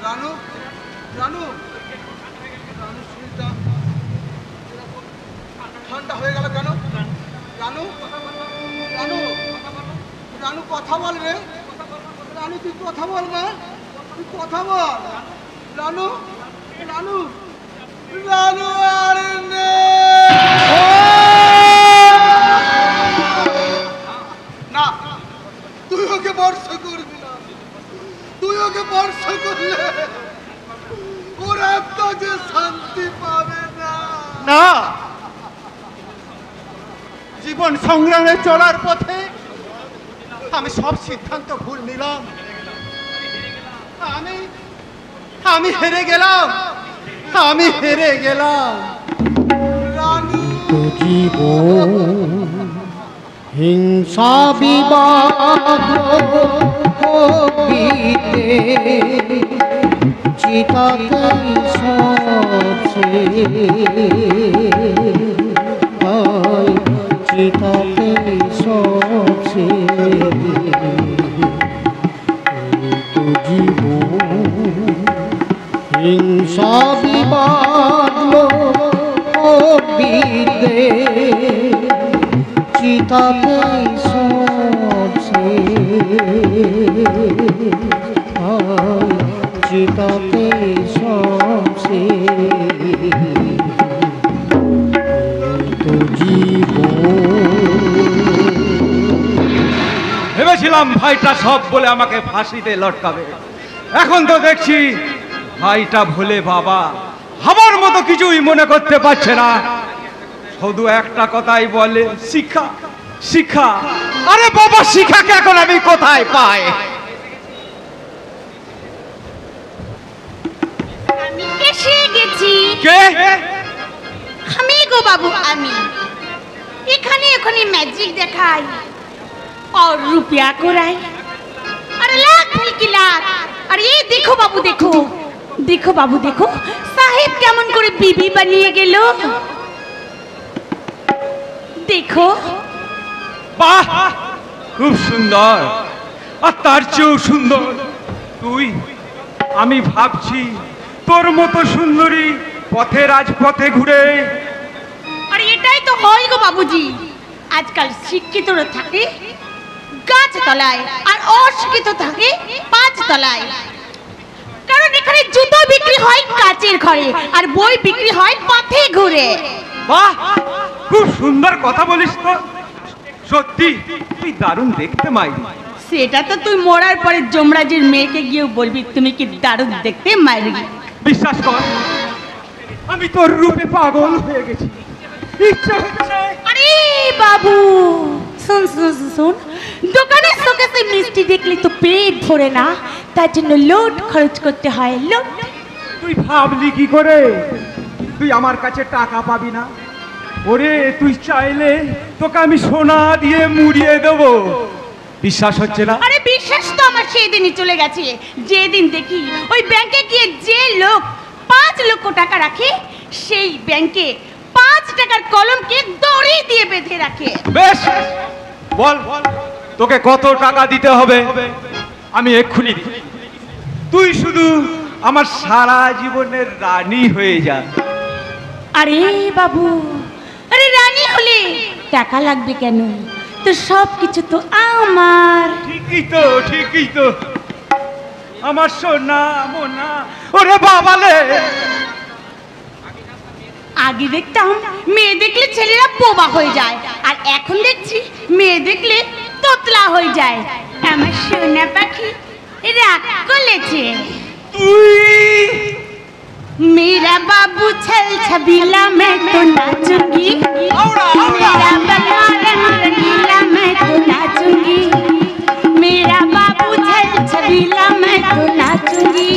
রানু রানু রানু শরীরটা ঠান্ডা হয়ে গেল কেন? রানু রানু রানু কথা বল রে। রানু তুই কথা বল না, তুই কথা বল। রানু রানু রানু আরে না, তুই ওকে বর্ষা করবি না। তুই ওকে বর্ষা করলে ওর আত্মা যে শান্তি পাবে না। না, জীবন সংগ্রামে চলার পথে আমি সব সিদ্ধান্ত ভুল নিলাম। আমি হেরে গেলাম, আমি হেরে গেলাম। জীবন হিংসা বিবাদ চিতাতেই সবছে চিতাতেই সবছে জীবন হিংসা বিবাদ বিদে চিতাতেই সবছে চিতাতেই সবছে তো ভেবেছিলাম ভাইটা সব বলে আমাকে ফাঁসিতে লটকাবে, এখন তো দেখছি ভাইটা ভোলে বাবা আমার মতো কিছুই মনে করতে পারছে না। শুধু একটা কথাই বলে, শিক্ষা শিক্ষা। আরে বাবা, শিক্ষাকে এখন আমি কোথায় পাই? আমি এসে গেছি। কে? আমি গো বাবু, আমি এখানে এখানে ম্যাজিক দেখাই और रुपया कोराई। अरे लाख फल की लाख। अरे ये देखो बाबू, देखो देखो बाबू, देखो साहेब केमन करे बीबी बनिए गेलो। देखो বাহ, খুব সুন্দর। আর তার চেয়েও সুন্দর তুই। আমি ভাবছি তোর মতো সুন্দরী পথে রাজপথে ঘুরে। আর এটাই তো হয় গো বাবুজি, আজকাল শিক্ষিতরা থাকে গাছ তলায় আর অশিক্ষিত থাকে 5 তলায়। কারণ এখানে জুতো বিক্রি হয় কাচের ঘরে আর বই বিক্রি হয় পথে ঘুরে। বাহ, খুব সুন্দর কথা বলিস তো। সত্যি তুই দারুণ দেখতে মাই। সেটা তো তুই মরার পরে যমরাজের মেয়েকে গিয়ে বলবি তুমি কি দারুণ দেখতে মাইরি। বিশ্বাস কর, আমি তোর রূপে পাগল হয়ে গেছি। ইচ্ছা হচ্ছে। আরে বাবু শুন শুন শুন, দোকানের শোকেসে মিষ্টি দেখলে তো পেট ভরে না, তার জন্য লোট খরচ করতে হয়। লোট তুই ভাবলি কি করে তুই আমার কাছে টাকা পাবি না? ওরে তুই চাইলে তোকে আমি সোনা দিয়ে মুড়িয়ে দেবো। বিশ্বাস হচ্ছে না? আরে বিশ্বাস তো আমার সেই দিনই চলে গেছে, যেদিন দেখি ওই ব্যাংকে গিয়ে যে লোক 5 লক্ষ টাকা রাখে সেই ব্যাংকে 5 টাকার কলমকে দড়ি দিয়ে বেঁধে রাখে। বেশ, বল তোকে কত টাকা দিতে হবে, আমি এক্ষুনি দিই। তুই শুধু আমার সারা জীবনের রানী হয়ে যা। আরে বাবু, আরে রানী হলে টাকা লাগবে কেন? তো সব কিছু তো আমার। ঠিকই তো আমার সোনা মোনা। ওরে বাবালে, আগে দেখতাম মেয়ে দেখলে ছেলেরা বোবা হয়ে যায়, আর এখন দেখছি মেয়ে দেখলে তোতলা হয়ে যায়। আমার সোনা পাখি রাগ করেছে। তুই मेरा बाबू छल छबीला मैं तो नाचूंगी, मेरा बलवा रंग रंगीला मैं तो नाचूंगी, मेरा बाबू छल छबीला मैं तो नाचूंगी,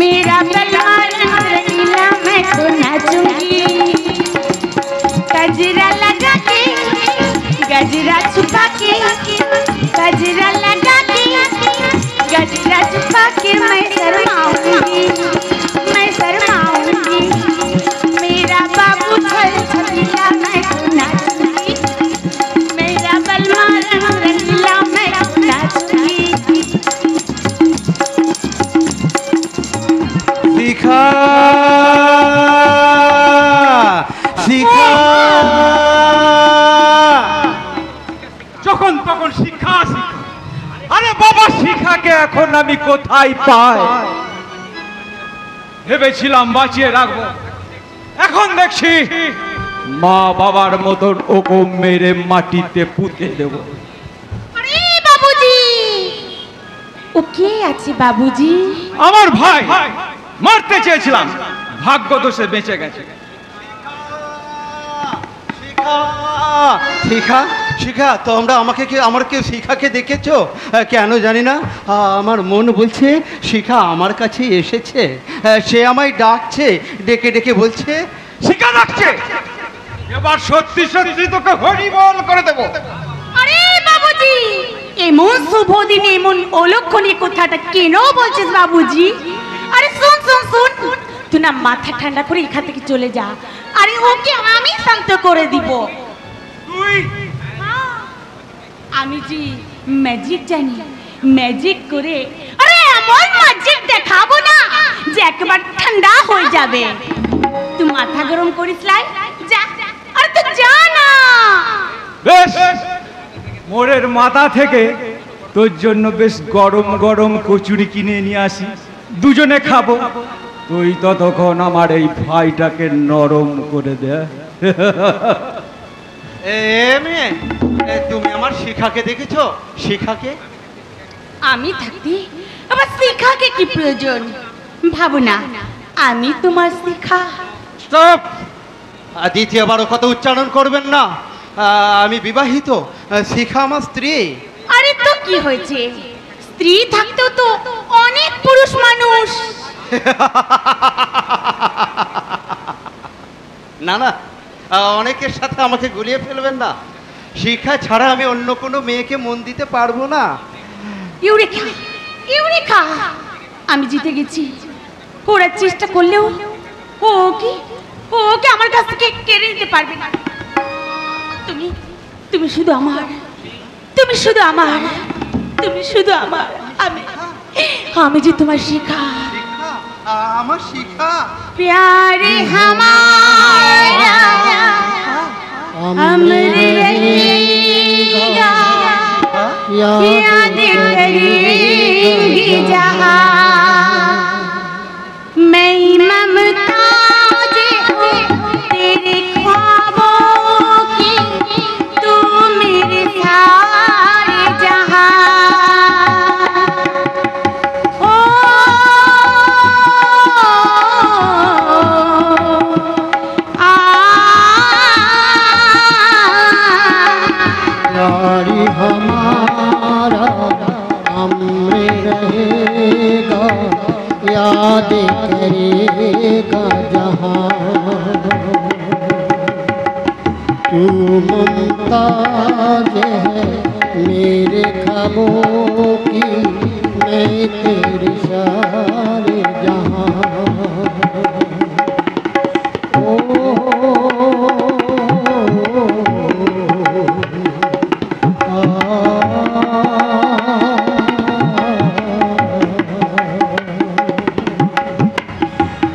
मेरा बलवा रंग रंगीला मैं तो नाचूंगी। गजरा लगा के गजरा छुपा के, गजरा लगा के गजरा छुपा के मैं शर्माऊंगी, मैं शर्माऊंगी। मेरा बाबू छल छबीला मैं तो नाचूंगी, मेरा बलमा रंग रंगीला मैं तो नाचूंगी। শিখা শিখা যখন তখন শিক্ষা। আরে বাবা, শিখাকে এখন আমি কোথায় পাই? ভেবেছিলাম বাঁচিয়ে রাখবো, এখন দেখছি মা বাবার মতন ওকে মেরে মাটিতে পুঁতে দেব। আরে বাবুজি, ও কে আছে বাবুজি? আমার ভাই, মারতে চেয়েছিলাম, ভাগ্য দোষে বেঁচে গেছে। শিখা শিখা তোমরা আমার কেউ শিখাকে দেখেছো? কেন জানি না, আমার মন বলছে শিখা আমার কাছে এসেছে। সে আমায় ডাকছে, ডেকে ডেকে বলছে শিখা ডাকছে। এবার সত্যি সত্যি তোকে হরিবল করে দেবো। আরে বাবুজি, এমন শুভ দিনে এমন অলক্ষণীয় কথাটা কেন বলছিস বাবুজি? আরে শুন শুন শুন, তুই না মাথা ঠান্ডা করে এখান থেকে চলে যা, আরে ওকে আমি শান্ত করে দিব। তুই? আমি যে ম্যাজিক জানি, ম্যাজিক করে আরে এমন ম্যাজিক দেখাবো না যে একবার ঠান্ডা হয়ে যাবে। তুই মাথা গরম করিস লাই, যা। আরে তুই যা না। বেশ, মোড়ের মাথা থেকে তোর জন্য বেশ গরম গরম কচুরি কিনে নিয়ে আসি, দুজনে খাবো। তুই ততক্ষণ আমার এই ভাইটাকে নরম করে দে। মেয়ে, তুমি আমার শিখাকে দেখেছো? শিখাকে? আমি থাকতে আবার শিখাকে কি প্রয়োজন? ভাবো না আমি তোমার শিখা। স্টপ! দ্বিতীয়বার ও কথা উচ্চারণ করবেন না। আমি বিবাহিত, শিখা আমার স্ত্রী। আরে তো কি হয়েছে, স্ত্রী থাকতেও তো অনেক পুরুষ মানুষ। না না, অনেকের সাথে আমাকে গুলিয়ে ফেলবেন না। শিখা ছাড়া আমি অন্য কোনো মেয়েকে মন দিতে পারবো না। ইউরেকা, ইউরেকা, আমি জিতে গেছি। করার চেষ্টা করলেও ওকে আমার কাছ থেকে কেড়ে নিতে পারবে না। তুমি শুধু আমার, তুমি শুধু আমার, তুমি শুধু আমার। আমি যে তোমার শিখা। আমার শিখা। प्यारे हमारा अमर रहेगा, याद करेंगे जहाँ। मैं ममताज हूँ तेरे ख्वाबों की, तू मेरे सारे जहाँ। यारी हमारा अमर रहेगा, याद करेगा जहाँ। तू मुमताज है मेरे ख्वाबों की, मैं तेरे सारे जहाँ।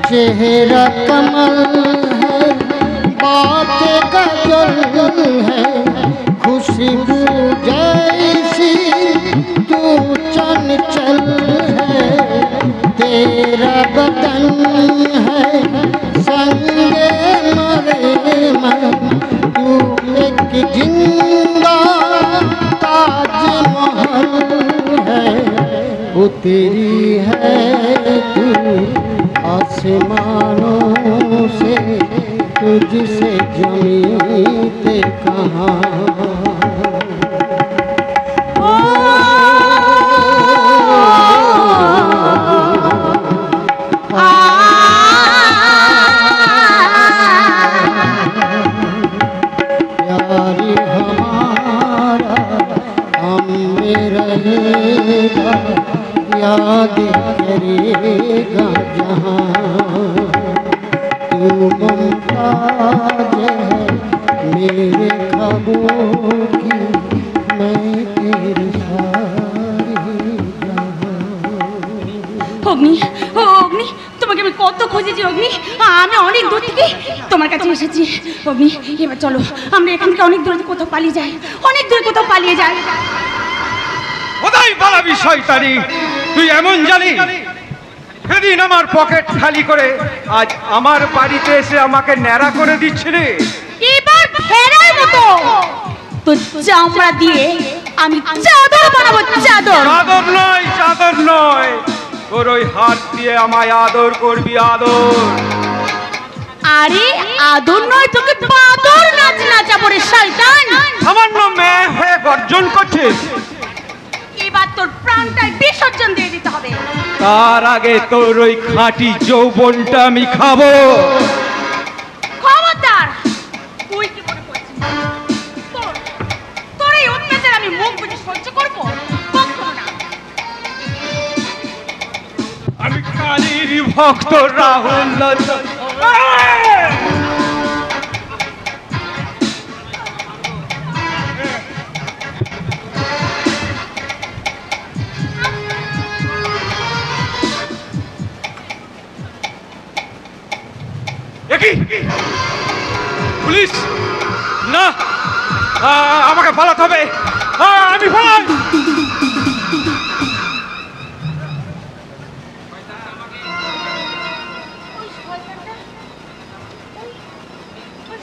चेहरा कमल है, बात गजल है, खुशबू जैसी तू चंचल है। तेरा बदन है संगे मरमर, तू एक जिंदा ताजमहल है। उतरी है तू आसमानों से, तुझसे जमीन पे कहाँ। यारी हमारा अमर रहेगा, याद करेगा जहाँ। तू मुमताज है मेरे ख्वाबों की, मैं तेरी सारी जहाँ। অগ্নি, ও অগ্নি, তোমাকে আমি কত খুঁজেছি অগ্নি, আমি অনেক দূর থেকে তোমার কাছে এসেছি। অগ্নি, এবার চলো আমরা এখান থেকে অনেক দূরে কোথাও পালিয়ে যাই, অনেক দূরে কোথাও পালিয়ে যাই। কোথায় পালাবি শয়তানি? তুই এমন জানি সেদিন আমার পকেট খালি করে আজ আমার বাড়িতে এসে আমাকে ন্যাড়া করে দিচ্ছিলি। এবার ফেরার মতো তো চামড়া দিয়ে আমি চাদর বানাবো, চাদর। চাদর নয়, চাদর নয়, তোর ওই হাত দিয়ে আমায় আদর করবি, আদর। আরে আদর নয়, তোকে বাদর নাচ নাচাবো রে শয়তান। সামান্য মেয়ে হয়ে গর্জন করছিস? এবার তোর প্রাণটাই বিসর্জন দিয়ে দিতে হবে। তার আগে তোর ওই খাঁটি যৌবনটা আমি খাবো। খবরদার, তুই কি মনে করছিস তোর এই অত্যাচার আমি মুখ বুঝে সহ্য করবো? কখনো না। আমি কালীর ভক্ত রাহুল লজ্জা। পুলিশ না, আমাকে পালাতে হবে, আমি পালাই।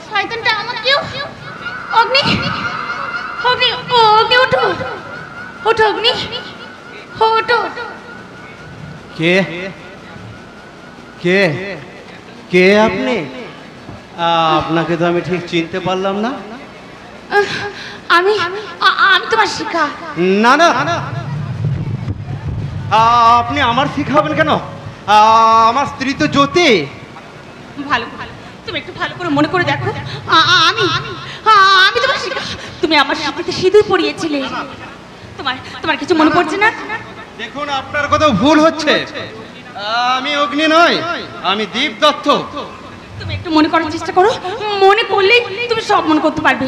শয়তানটা আমাকেও। অগ্নি, অগ্নি, অগ্নি ওঠো, ওঠো অগ্নি, ওঠো। কে কে কে আপনি? আপনাকে তো আমি ঠিক চিনতে পারলাম না। আমি আমি তোমার শিখা। না না, আপনি আমার শিখাবেন কেন? আমার স্ত্রী তো জ্যোতি। ভালো ভালো, তুমি একটু ভালো করে মনে করে দেখো, আমি আমি তোমার শিখা। তুমি আমার শিখাতে সিঁদুর পরিয়েছিলে। তোমার তোমার কিছু মনে পড়ছে না? দেখুন, আপনার কোথাও ভুল হচ্ছে। আমি অগ্নি নয়, আমি দীপ দত্ত। তুমি একটু মনে করার চেষ্টা করো, মনে করলেই তুমি সব মনে করতে পারবে।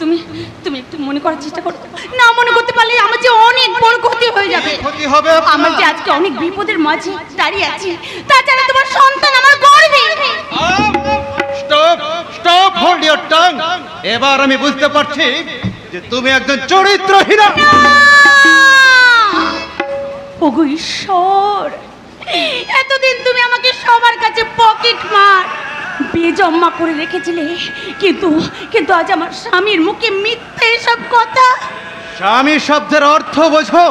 তুমি তুমি একটু মনে করার চেষ্টা করো। না মনে করতে পারলে আমার যে অনেক বড় ক্ষতি হয়ে যাবে। ক্ষতি হবে আমার যে আজকে অনেক বিপদের মাঝে দাঁড়িয়ে আছি, তাছাড়া তোমার সন্তান আমার গর্বে। Stop stop, hold your tongue. এবার আমি বুঝতে পারছি যে তুমি একজন চরিত্রহীন। ওগো ঈশ্বর, এতদিন তুমি আমাকে সবার কাছে পকেট মার বেজম্মা করে রেখেছিলে, কিন্তু কিন্তু আজ আমার স্বামীর মুখে মিথ্যে এসব কথা। স্বামী শব্দের অর্থ বোঝো?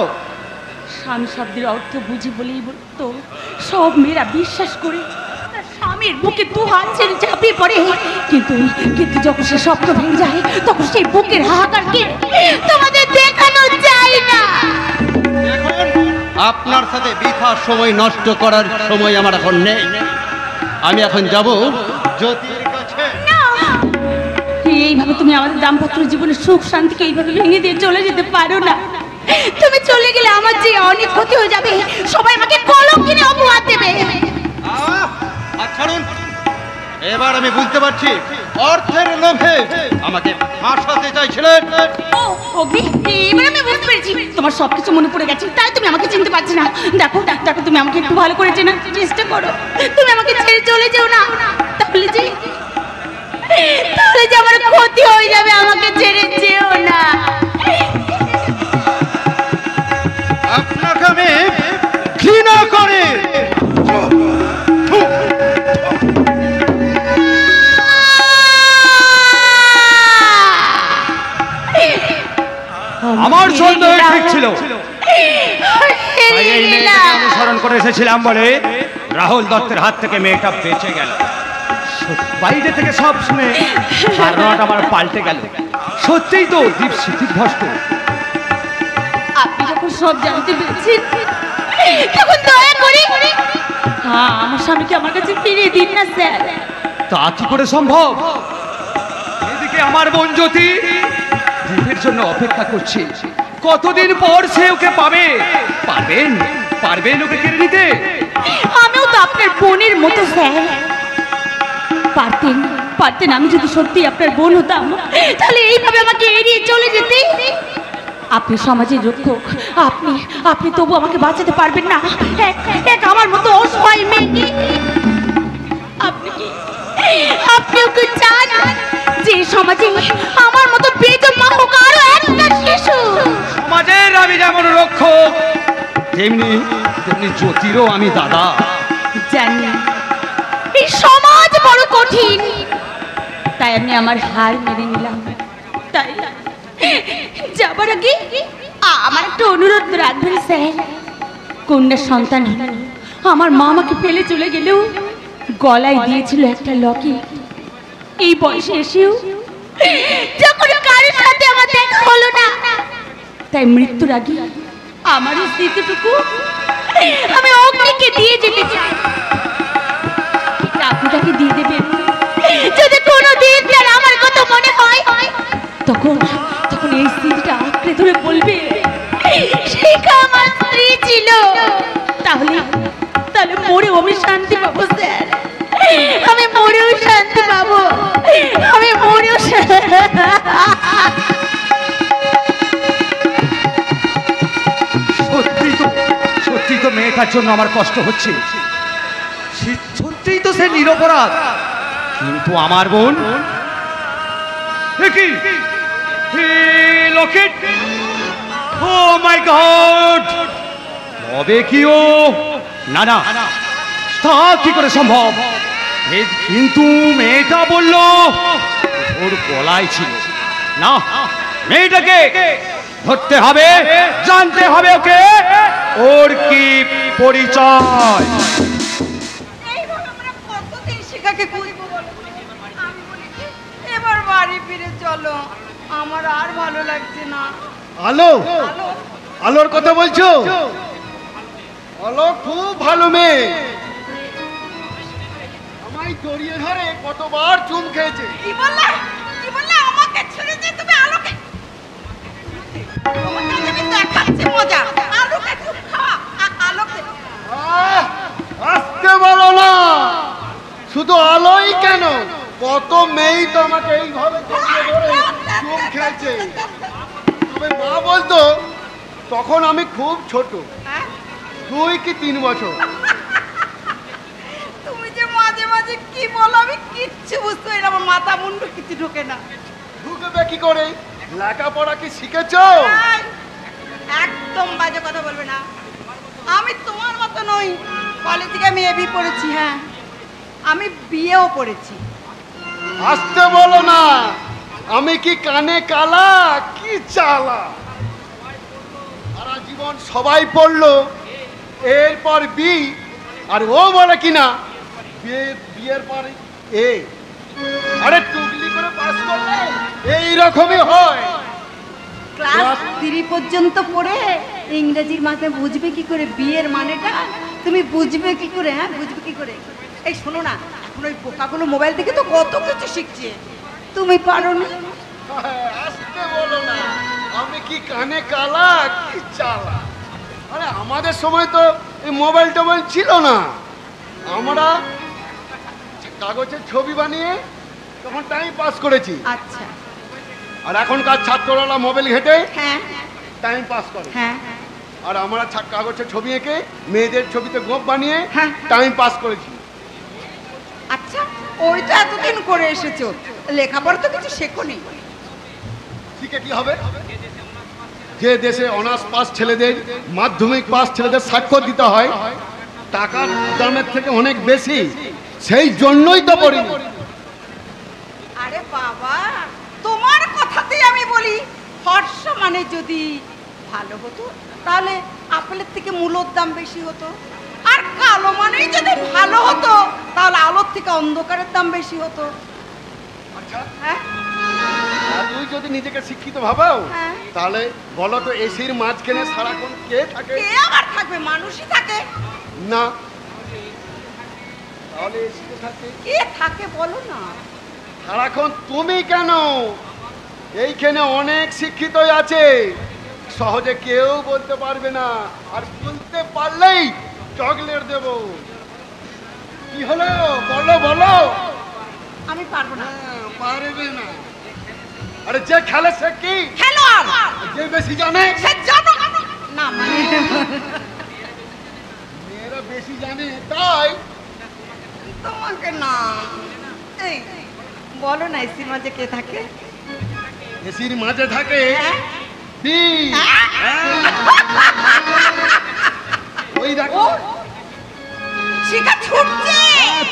স্বামী শব্দের অর্থ বুঝি বলেই তো সব মেয়েরা বিশ্বাস করে তার স্বামীর বুকে দু হাত ছেড়ে ঝাঁপিয়ে পড়ে, কিন্তু কিন্তু যখন সে স্বপ্ন ভেঙে যায় তখন সেই বুকের হাহাকারকে তোমাদের দেখানো যায় না। আপনার সাথে বৃথা সময় নষ্ট করার সময় আমার এখন নেই। আমি এখন যাব জ্যোতির কাছে। এইভাবে তুমি আমাদের দাম্পত্য জীবনের সুখ শান্তিকে এইভাবে ভেঙে দিয়ে চলে যেতে পারো না। তুমি চলে গেলে আমার যে অনেক ক্ষতি হয়ে যাবে, সবাই আমাকে কলঙ্কিনী অপবাদ দেবে। ছাড়ুন, এবার আমি বুঝতে পারছি অর্থের লোভে আমাকে ফাঁসাতে চাইছিলেন। এবার আমি বুঝতে পেরেছি তোমার সবকিছু মনে পড়ে গেছে, তাই তুমি আমাকে চিনতে পারছি না। দেখো দেখো, তুমি আমাকে একটু ভালো করে চেনার চেষ্টা করো। তুমি আমাকে ছেড়ে চলে যেও না, তাহলে যে আমার ক্ষতি হয়ে যাবে। আমাকে ছেড়ে যেও না। আপনাকে আমি ঘৃণা করি। আমার সন্দেহ ঠিক ছিল, তাই এই মেয়েটাকে অনুসরণ করে এসেছিলাম বলে রাহুল দত্তের হাত থেকে মেয়েটা বেঁচে গেল। বাইরে থেকে সব শুনে ধারণাটা আমার পাল্টে গেল। সত্যিই তো দীপ স্মৃতিভ্রষ্ট। আপনি যখন সব জানতে পেরেছেন তখন দয়া করে আমার স্বামীকে আমার কাছে ফিরিয়ে দিন না স্যার। তা কি করে সম্ভব? এদিকে আমার বোন জ্যোতি দীপের জন্য অপেক্ষা করছে। কতদিন পর সে ওকে পাবে। পারবেন পারবেন ওকে কেড়ে নিতে? আমিও তো আপনার বোনের মতো স্যার। পারতেন পারতেন আমি যদি সত্যি আপনার বোন হতাম, তাহলে এইভাবে আমাকে এড়িয়ে চলে যেতে। আপনি সমাজের রক্ষক, আপনি আপনি তবু আমাকে বাঁচাতে পারবেন না এক আমার মতো অসহায় মেয়েকে? আপনি ওকে চান যে সমাজে আমার মতো বেজম্মা হোক আরো একটা শিশু? সমাজের আমি যেমন রক্ষক, তেমনি তেমনি জ্যোতিরও আমি দাদা। জানি এই সমাজ বড় কঠিন, তাই আমি আমার হার মেনে নিলাম। তাই যাবার আগে আমার একটা অনুরোধ রাখবেন স্যার। কন্যা সন্তান হলো, আমার মা আমাকে ফেলে চলে গেলেও গলায় দিয়েছিল একটা লকেট। এই বয়সে এসেও যখন কারোর সাথে আমার দেখা হলো না, তাই মৃত্যুর আগে আমার এই স্মৃতিটুকু আমি অগ্নিকে দিয়ে যেতে চাই। আপনি তাকে দিয়ে দেবেন। যদি কোনোদিন তার আমার কথা মনে হয়, তখন তখন এই স্মৃতিটা আঁকড়ে ধরে বলবে শিখা আমার স্ত্রী ছিল। তাহলে তাহলে মরেও আমি শান্তি পাবো স্যার। আমি মরেও শান্তি পাবো। আমি মরেও সত্যি তো মেয়েটার জন্য আমার কষ্ট হচ্ছে। সত্যিই তো সে নিরপরাধ, কিন্তু আমার বোন কি লকেট? ও মাই গড! তবে কি ও? না না, তা কি করে সম্ভব? কিন্তু মেয়েটা বলল ওর গলায় ছিল। না, মেয়েটাকে ধরতে হবে, জানতে হবে ওকে, ওর কি পরিচয়। এবার বাড়ি ফিরে চলো, আমার আর ভালো লাগছে না। আলো, আলোর কথা বলছো? আলো খুব ভালো মেয়ে, আমায় জড়িয়ে ধরে কতবার চুম খেয়েছে। কি বললে? কি বললে? আমাকে ছেড়ে যে তুমি আলোকে? তোমাকে আমি দেখাচ্ছি মজা। আলোকে চুপ খাওয়া, আলোকে। আসতে বলো না, শুধু আলোই কেন, কত মেয়েই তো আমাকে এইভাবে জড়িয়ে ধরে চুপ খেয়েছে। তবে মা বলতো তখন আমি খুব ছোট, 2 কি 3 বছর। তুমি যে মাঝে মাঝে কি বলো আমি কিচ্ছু বুঝতে পারি না, আমার মাথা মুন্ডু কিছু ঢোকে না। ঢুকবে কি করে? লেখাপড়া কি শিখেছো? এই, একদম বাজে কথা বলবে না। আমি তোমার মতো নই, কলেজ থেকে আমি এবি পড়েছি। হ্যাঁ, আমি বিয়েও পড়েছি। আসতে বলো না, আমি কি কানে কালা কি চালা? সারা জীবন সবাই পড়লো, এরপর বি, আর ও বলে কিনা বিয়ের পরে এ। আরে টুকলি করে পাস করলে এইরকমই হয়। ক্লাস 3 পর্যন্ত পড়ে ইংরেজির মাথায় বুঝবে কি করে বিয়ের মানেটা? তুমি বুঝবে কি করে? হ্যাঁ, বুঝবে কি করে? এই শোনো না, এখন ওই পোকাগুলো মোবাইল থেকে তো কত কিছু শিখছে, তুমি পারো না? আসতে বলো না, আমি কি কানে কালা কি চালা? আরে আমাদের সময় তো এই মোবাইল টোবাইল ছিল না। আমরা কাগজের ছবি বানিয়ে তখন টাইম পাস করেছি। আচ্ছা। আর এখনকার ছাত্ররা মোবাইল ঘেটে হ্যাঁ টাইম পাস করে। হ্যাঁ। আর আমরা কাগজের ছবি এঁকে মেয়েদের ছবিতে গোপ বানিয়ে হ্যাঁ। টাইম পাস করেছি। আচ্ছা, ওই তো এতদিন করে এসেছো, লেখাপড়া তো কিছু শেখোনি। শিখে কি হবে? যে দেশে অনার্স পাস ছেলেদের, মাধ্যমিক পাস ছেলেদের স্বাক্ষর দিতে হয় টাকার দামের থেকে অনেক বেশি, সেই জন্যই তো পড়ি। আরে বাবা, তোমার কথাতেই আমি বলি, ফর্সা মানে যদি ভালো হতো তাহলে আপেলের থেকে মূলোর দাম বেশি হতো, আর কালো মানেই যদি ভালো হতো তাহলে আলোর থেকে অন্ধকারের দাম বেশি হতো। আচ্ছা, হ্যাঁ, তুই যদি নিজেকে শিক্ষিত ভাবাও, হ্যাঁ। তাহলে বলো তো এসির মাঝখানে সারাক্ষণ কে থাকে? কে আবার থাকবে? মানুষই থাকে। না, তাহলে এসিতে থাকে কে থাকে বলো না? সারাক্ষণ তুমি কেন? এইখানে অনেক শিক্ষিতই আছে, সহজে কেউ বলতে পারবে না, আর বলতে পারলেই চকলেট দেব। কি হলো? বলো বলো। আমি পারবো না। পারবে না? আরে যে খেলে সে কি খেলোয়াড়, যে বেশি জানে সে জানো না মানে মেয়েরা বেশি জানে তাই। তোমাকে না। এই বলো না, এসির মাঝে কে থাকে? এসির মাঝে থাকে হ্যাঁ? বি। ওই দেখো, শিখা ছুটছে।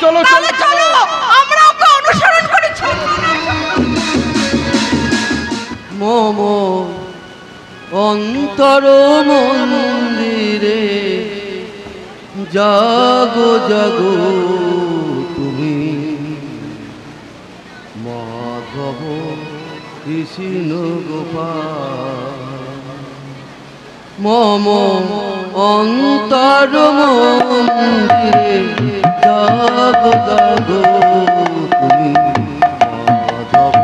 চলো, তাহলে চলো, চলো আমরা ওকে অনুসরণ করে ছুটবো। মম অন্তর মন্দিরে জাগো জাগো তুমি, মাধব কৃষ্ণ গোপাল। মম অন্তর মন্দিরে জাগো জাগো তুমি, মাধব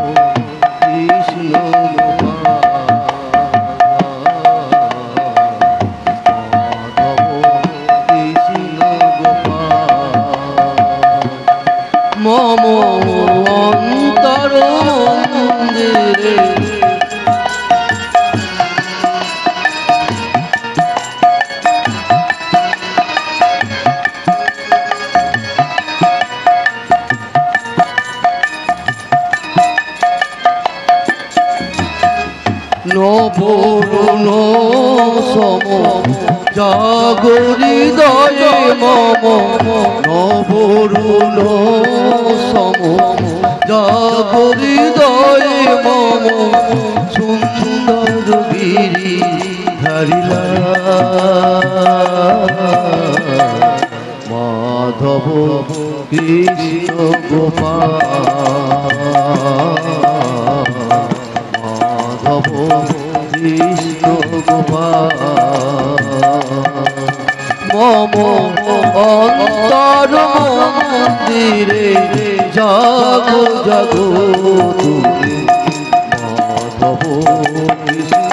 কৃষ্ণ মম অন্তর মন্দিরে নবরুণ সম জাগরিদয়ে মম, নবরুণ সম জাগরিদয়ে মম, সুন্দর গিরি ধারিলা মাধব কৃষ্ণ গোপাল। মাধব কৃষ্ণ গোপাল। মম অন্তর মন্দিরে জাগো জাগো তুমি, মাধব কৃষ্ণ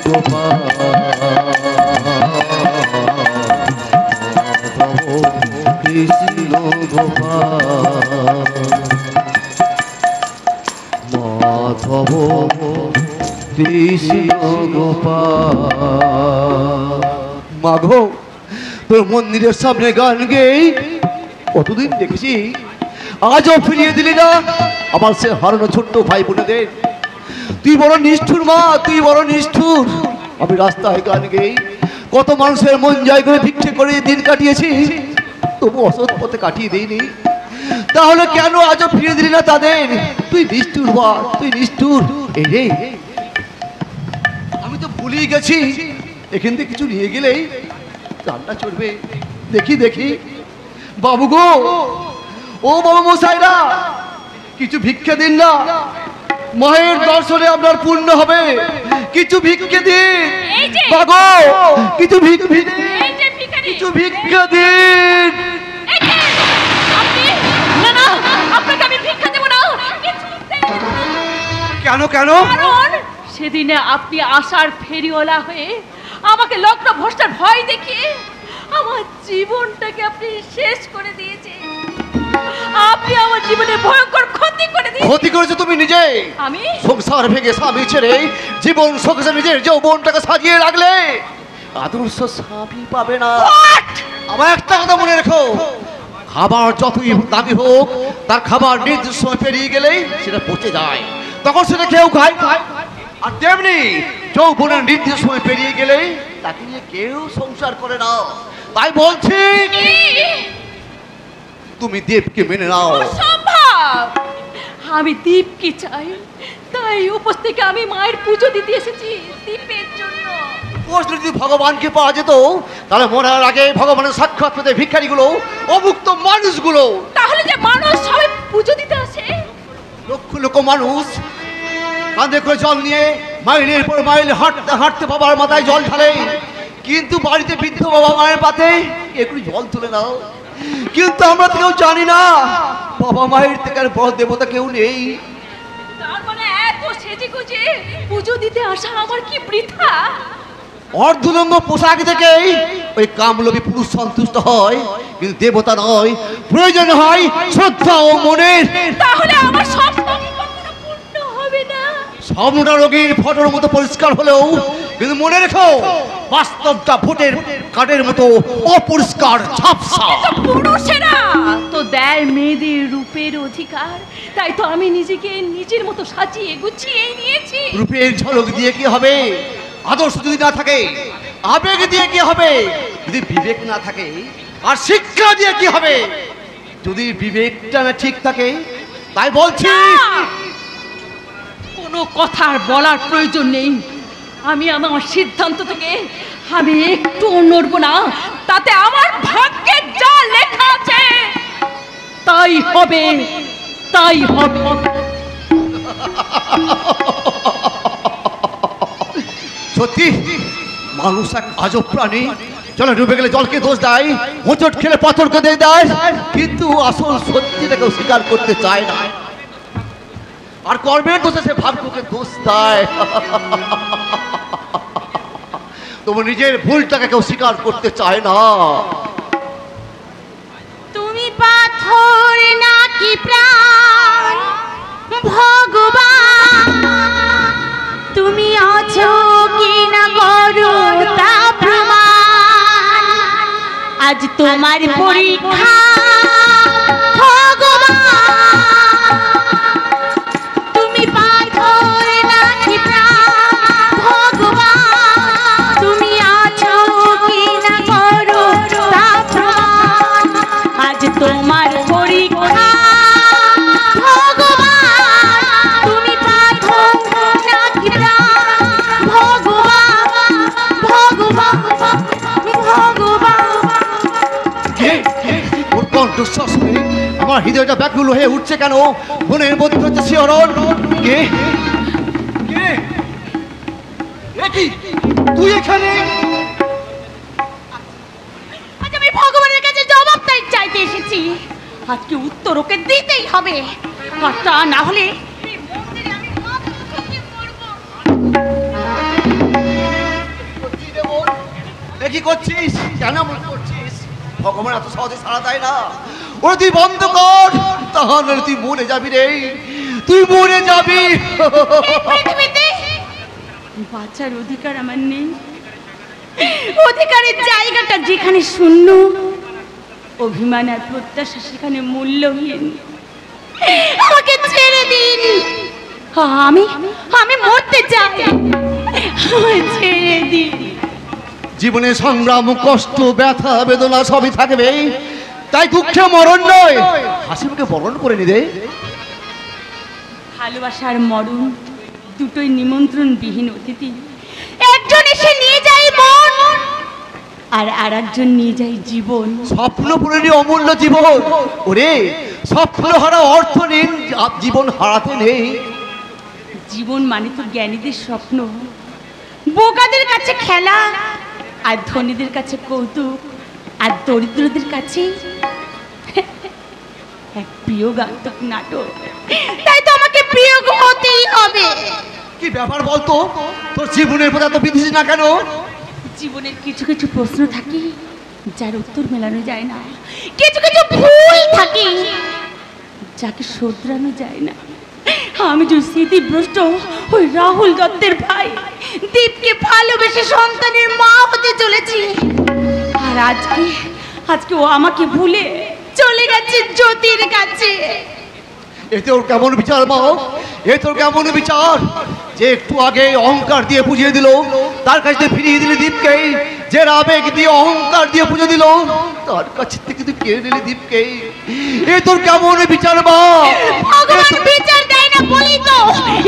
গোপাল। মাধব কৃষ্ণ গোপাল। মাধব ভব কৃষ্ণ গোপাল। মাগো তোর মন্দিরের সামনে গান গেই কতদিন দেখেছি, আজও ফিরিয়ে দিলি না আমার সে হারানো ছোট্ট ভাই বোনেদের। তুই বড় নিষ্ঠুর মা, তুই বড় নিষ্ঠুর। আমি রাস্তায় গান গেই কত মানুষের মন জয় করে ভিক্ষে করে দিন কাটিয়েছি, তবু অসৎ পথে কাটিয়ে দিইনি। তাহলে কেন আজও ফিরিয়ে দিলি না তাদের? তুই নিষ্ঠুর মা, তুই নিষ্ঠুর। এই রে, আমি তো ভুলেই গেছি, এখান থেকে কিছু নিয়ে গেলেই রান্না চলবে। দেখি দেখি বাবু গো, ও বাবু মশাইরা, কিছু ভিক্ষা দিন না, মায়ের দর্শনে আপনার পূর্ণ হবে। কিছু ভিক্ষা দিন বাগো, কিছু ভিক্ষা দিন, কিছু ভিক্ষা দিন। কেন কেন? সেদিনে আপনি আশার ফেরিওয়ালা হয়ে আমাকে লগ্ন ভ্রষ্টার ভয় দেখিয়ে আমার জীবনটাকে আপনি শেষ করে দিয়েছেন। আপনি আমার জীবনে ভয়ঙ্কর ক্ষতি করে দিয়েছেন। ক্ষতি করেছো তুমি নিজে। আমি সংসার ভেঙে স্বামী ছেড়ে জীবন সংসার নিজের যৌবনটাকে সাজিয়ে রাখলে আদর্শ স্বামী পাবে না। আমার একটা কথা মনে রেখো, খাবার যতই দামি হোক, তার খাবার নির্দিষ্ট সময় পেরিয়ে গেলেই সেটা পচে যায়, তখন সেটা কেউ খায়। আর তেমনি যৌবনের নির্দিষ্ট সময় পেরিয়ে গেলেই তাকে নিয়ে কেউ সংসার করে না। তাই বলছি তুমি দেবকে মেনে নাও। অসম্ভব! আমি দীপকে চাই, তাই উপোস থেকে আমি মায়ের পুজো দিতে এসেছি দীপের জন্য। উপোস যদি ভগবানকে পাওয়া যেত, তাহলে মরার আগে ভগবানের সাক্ষাৎ পেতে ভিখারিগুলো, অভুক্ত মানুষগুলো। তাহলে যে মানুষ সবাই পুজো দিতে আসে, লক্ষ লক্ষ মানুষ কাঁধে করে জল নিয়ে মাইলের পর মাইল হাঁটতে হাঁটতে বাবার মাথায় জল ঢালে, কিন্তু বাড়িতে বৃদ্ধ বাবা মায়ের পাতে একটু জল তুলে নাও। কিন্তু আমরা তো কেউ জানি না বাবা মায়ের থেকে আর বড় দেবতা কেউ নেই। তার মানে এত সেজে গুজে পুজো দিতে আসা আমার কি বৃথা? অর্ধলঙ্গ পোশাক থেকেই ওই কামলোভী পুরুষ সন্তুষ্ট হয়, কিন্তু দেবতা নয়। প্রয়োজন হয় শ্রদ্ধা ও মনের। তাহলে আমার স্বপ্ন কখনো পূর্ণ হবে না। স্বপ্নটা রোগীর ফটোর মতো পরিষ্কার হলেও কিন্তু মনে রেখো, বাস্তবটা ভোটের কার্ডের মতো অপরিষ্কার ঝাপসা। পুরুষেরা তো দেয় মেয়েদের রূপের অধিকার, তাই তো আমি নিজেকে নিজের মতো সাজিয়ে গুছিয়ে নিয়েছি। রূপের ঝলক দিয়ে কি হবে? আদর্শ যদি না থাকে, আবেগ দিয়ে কি হবে? যদি বিবেক না থাকে, আর শিক্ষা দিয়ে কি হবে যদি বিবেকটা না ঠিক থাকে? তাই বলছি কোনো কথার বলার প্রয়োজন নেই। আমি আমার সিদ্ধান্ত থেকে আমি একটু নড়ব না। তাতে আমার ভাগ্যে যা লেখা আছে তাই হবে, তাই হবে। সত্যি মানুষ এক আজব প্রাণী। জলে ডুবে গেলে জলকে দোষ দেয়, হোঁচট খেলে পাথরকে দিয়ে দেয়, কিন্তু আসল সত্যিটাকেও স্বীকার করতে চায় না। আর কর্মের দোষে সে ভাগ্যকে দোষ দেয়। তোমার নিজের ভুলটাকে কেউ স্বীকার করতে চায় না। তুমি পাথর নাকি প্রাণ ভগবান, তুমি আছো কি না করো তা প্রমাণ। আজ তোমার পরীক্ষা ভগবান, তুমি পাথর নাকি প্রাণ ভগবান, তুমি আছো কি না করো তা প্রমাণ। আজ তোমার পরীক্ষা ভগবান, তুমি পাথর নাকি প্রাণ ভগবান, ভগবান, ভগবান। ওর কণ্ঠস্বর শুনে আমার হৃদয়টা ব্যাকুল হয়ে উঠছে কেন? মনের মধ্যে হচ্ছে শিহরণ। কে কে? এ কি তুই এখানে? আজ আমি ভগবানের কাছে জবাব চাইতে এসেছি। আজকে উত্তর ওকে দিতেই হবে, আর তা না হলে এই মন্দিরে আমি মাথা মরবো। এ কি করছিস? কেন এমন করছিস? ভগবান এত সহজে সাড়া দেয় না। ওরা তুই বন্ধ কর, তাহলে তুই মরে যাবি রে। তুই মরে যাবি। পৃথিবীতে বাঁচার অধিকার আমার নেই। অধিকারের জায়গাটা যেখানে শূন্য, অভিমান আর প্রত্যাশা সেখানে মূল্যহীন। আমাকে ছেড়ে দিন, আমি আমি মরতে চাই, আমায় ছেড়ে দিন। জীবনে সংগ্রাম, কষ্ট, ব্যথা, বেদনা সবই থাকবে, তাই দুঃখে মরণ নয়, হাসি মুখে বরণ করে নিদে। ভালোবাসার মরণ দুটোই নিমন্ত্রণবিহীন অতিথি। একজন এসে নিয়ে যায় মন, আর একজন নিয়ে যায় জীবন। স্বপ্ন পূরণী অমূল্য জীবন। ওরে স্বপ্ন হারা অর্থহীন জীবন হারাতে নেই। জীবন মানে তো জ্ঞানীদের স্বপ্ন, বোকাদের কাছে খেলা, আর ধনীদের কাছে কৌতুক, আর দরিদ্রদের কাছে এক বিয়োগান্তক নাটক। তাই তো আমাকে বিয়োগ হতেই হবে। কি ব্যাপার বলতো, তোর জীবনের প্রতি এত বিধিস না কেন? জীবনের কিছু কিছু প্রশ্ন থাকে যার উত্তর মেলানো যায় না, কিছু কিছু ভুল থাকে যাকে শোধরানো যায় না। আমি যে স্মৃতিভ্রষ্ট ওই রাহুল দত্তের ভাই দীপকে ভালোবেসে সন্তানের মা হতে চলেছি, আর আজকে ও আমাকে ভুলে চলে গেছে জ্যোতির কাছে। এ তোর কেমন বিচার মা? এ তোর কেমন বিচার যে একটু আগে অহংকার দিয়ে পুজিয়ে দিল, তার কাছে ফিরিয়ে দিলি দীপকে। যে আবেগ দিয়ে অহংকার দিয়ে পুজো দিল, তার কাছে থেকে তুই কেড়ে নিলি দীপকে। এ তোর কেমন বিচার মা? ভগবান বিচার দেয় না বলি তো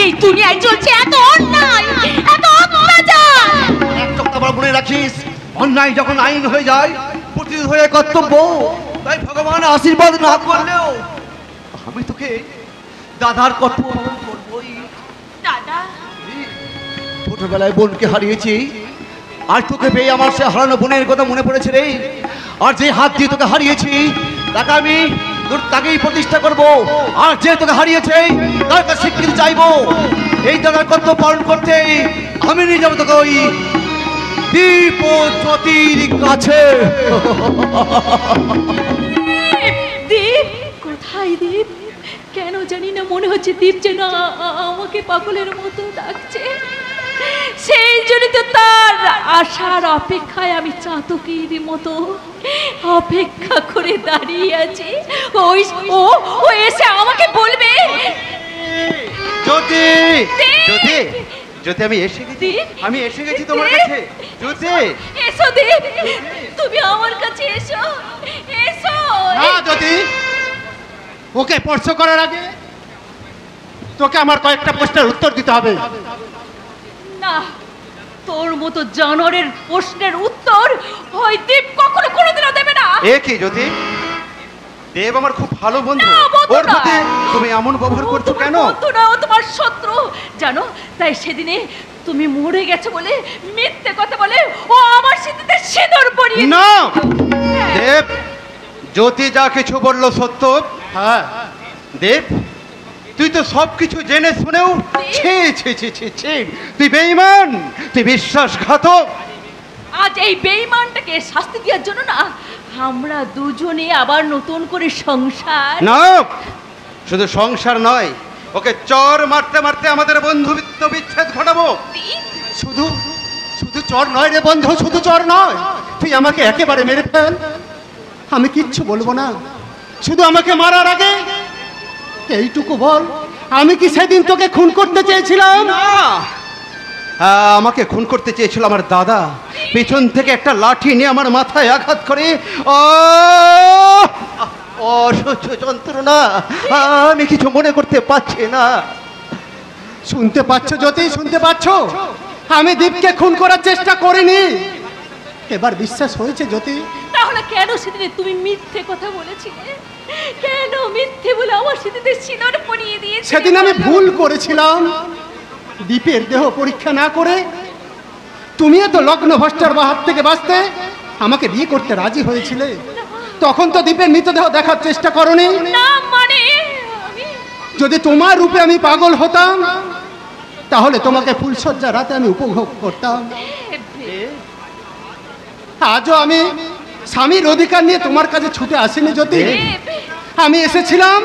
এই দুনিয়ায় চলছে এত অন্যায়, এত অত্যাচার। একটা কথা মনে রাখিস, অন্যায় যখন আইন হয়ে যায়, প্রতিরোধ হয়ে কর্তব্য। তাই ভগবান আশীর্বাদ না করলেও আমি তোকে দাদার কর্তব্য পালন করবই। দাদা, ছোটবেলায় বোনকে হারিয়েছি, আর তোকে পেয়ে আমার সে হারানো বোনের কথা মনে পড়েছে রে। আর যে হাত দিয়ে তোকে হারিয়েছি, তাকে আমি তোর তাকেই প্রতিষ্ঠা করব। আর যে তোকে হারিয়েছে তার কাছে স্বীকৃতি চাইবো। এই দাদার কর্তব্য পালন করতে আমি নিয়ে যাবো তোকে ওই দীপ ও জ্যোতির কাছে। দীপ কোথায়? দীপ কেন জানি না মনে হচ্ছে দীপ যেন আমাকে পাগলের মতো ডাকছে। সেই জন্য তো তার আসার অপেক্ষায় আমি চাতকের মতো অপেক্ষা করে দাঁড়িয়ে আছি। ও এসে আমাকে বলবে, জ্যোতি জ্যোতি জ্যোতি আমি এসে গেছি, আমি এসে গেছি তোমার কাছে। জ্যোতি এসো দীপ, তুমি আমার কাছে এসো, এসো। না জ্যোতি, ওকে স্পর্শ করার আগে তোকে আমার কয়েকটা প্রশ্নের উত্তর দিতে হবে। না, তোর মতো জানোয়ারের প্রশ্নের উত্তর ওই দীপ কখনো কোনোদিনও দেবে না। এ কি জ্যোতি, দেব আমার খুব ভালো বন্ধু, না, বন্ধু ওর প্রতি নয়। তুমি এমন ব্যবহার করছো কেন? বন্ধু না, ও তোমার শত্রু জানো। তাই সেদিনে তুমি মরে গেছো বলে মিথ্যে কথা বলে ও আমার স্মৃতিতে সিঁদুর পরিয়ে না দেব, জ্যোতি যা কিছু বললো সত্য। হ্যাঁ দেব, তুই তো সবকিছু জেনে শুনেও ছি ছি ছি ছি ছি, তুই বেঈমান, তুই বিশ্বাসঘাতক। আজ এই বেঈমানটাকে শাস্তি দেওয়ার জন্য না আমরা দুজনে আবার নতুন করে সংসার। না, শুধু সংসার নয়, ওকে চর মারতে মারতে আমাদের বন্ধুত্ব বিচ্ছেদ ঘটাবো। শুধু শুধু চর নয় রে বন্ধু, শুধু চর নয়, তুই আমাকে একেবারে মেরে ফেল, আমি কিচ্ছু বলবো না। শুধু আমাকে মারার আগে এইটুকু বল, আমি কি সেদিন তোকে খুন করতে চেয়েছিলাম? না, আমাকে খুন করতে চেয়েছিল আমার দাদা। পেছন থেকে একটা লাঠি নিয়ে আমার মাথায় আঘাত করে অসহ্য যন্ত্রণা, আমি কিছু মনে করতে পারছি না। শুনতে পাচ্ছ জ্যোতি, শুনতে পাচ্ছ? আমি দীপকে খুন করার চেষ্টা করিনি। এবার বিশ্বাস হয়েছে জ্যোতি? তাহলে কেন সেদিনে তুমি মিথ্যে কথা বলেছিলে? কেন মিথ্যে বলে আমার স্মৃতিতে সিঁদুর পরিয়ে দিয়েছিলে? সেদিন আমি ভুল করেছিলাম। দীপের দেহ পরীক্ষা না করে তুমিও তো লগ্ন ভ্রষ্টার হাত থেকে বাঁচতে আমাকে বিয়ে করতে রাজি হয়েছিলে। তখন তো দীপের মৃতদেহ দেখার চেষ্টা করনি। না মানে যদি তোমার রূপে আমি পাগল হতাম, তাহলে তোমাকে ফুলসজ্জা রাতে আমি উপভোগ করতাম। আজও আমি স্বামীর অধিকার নিয়ে তোমার কাছে ছুটে আসিনি জ্যোতি। আমি এসেছিলাম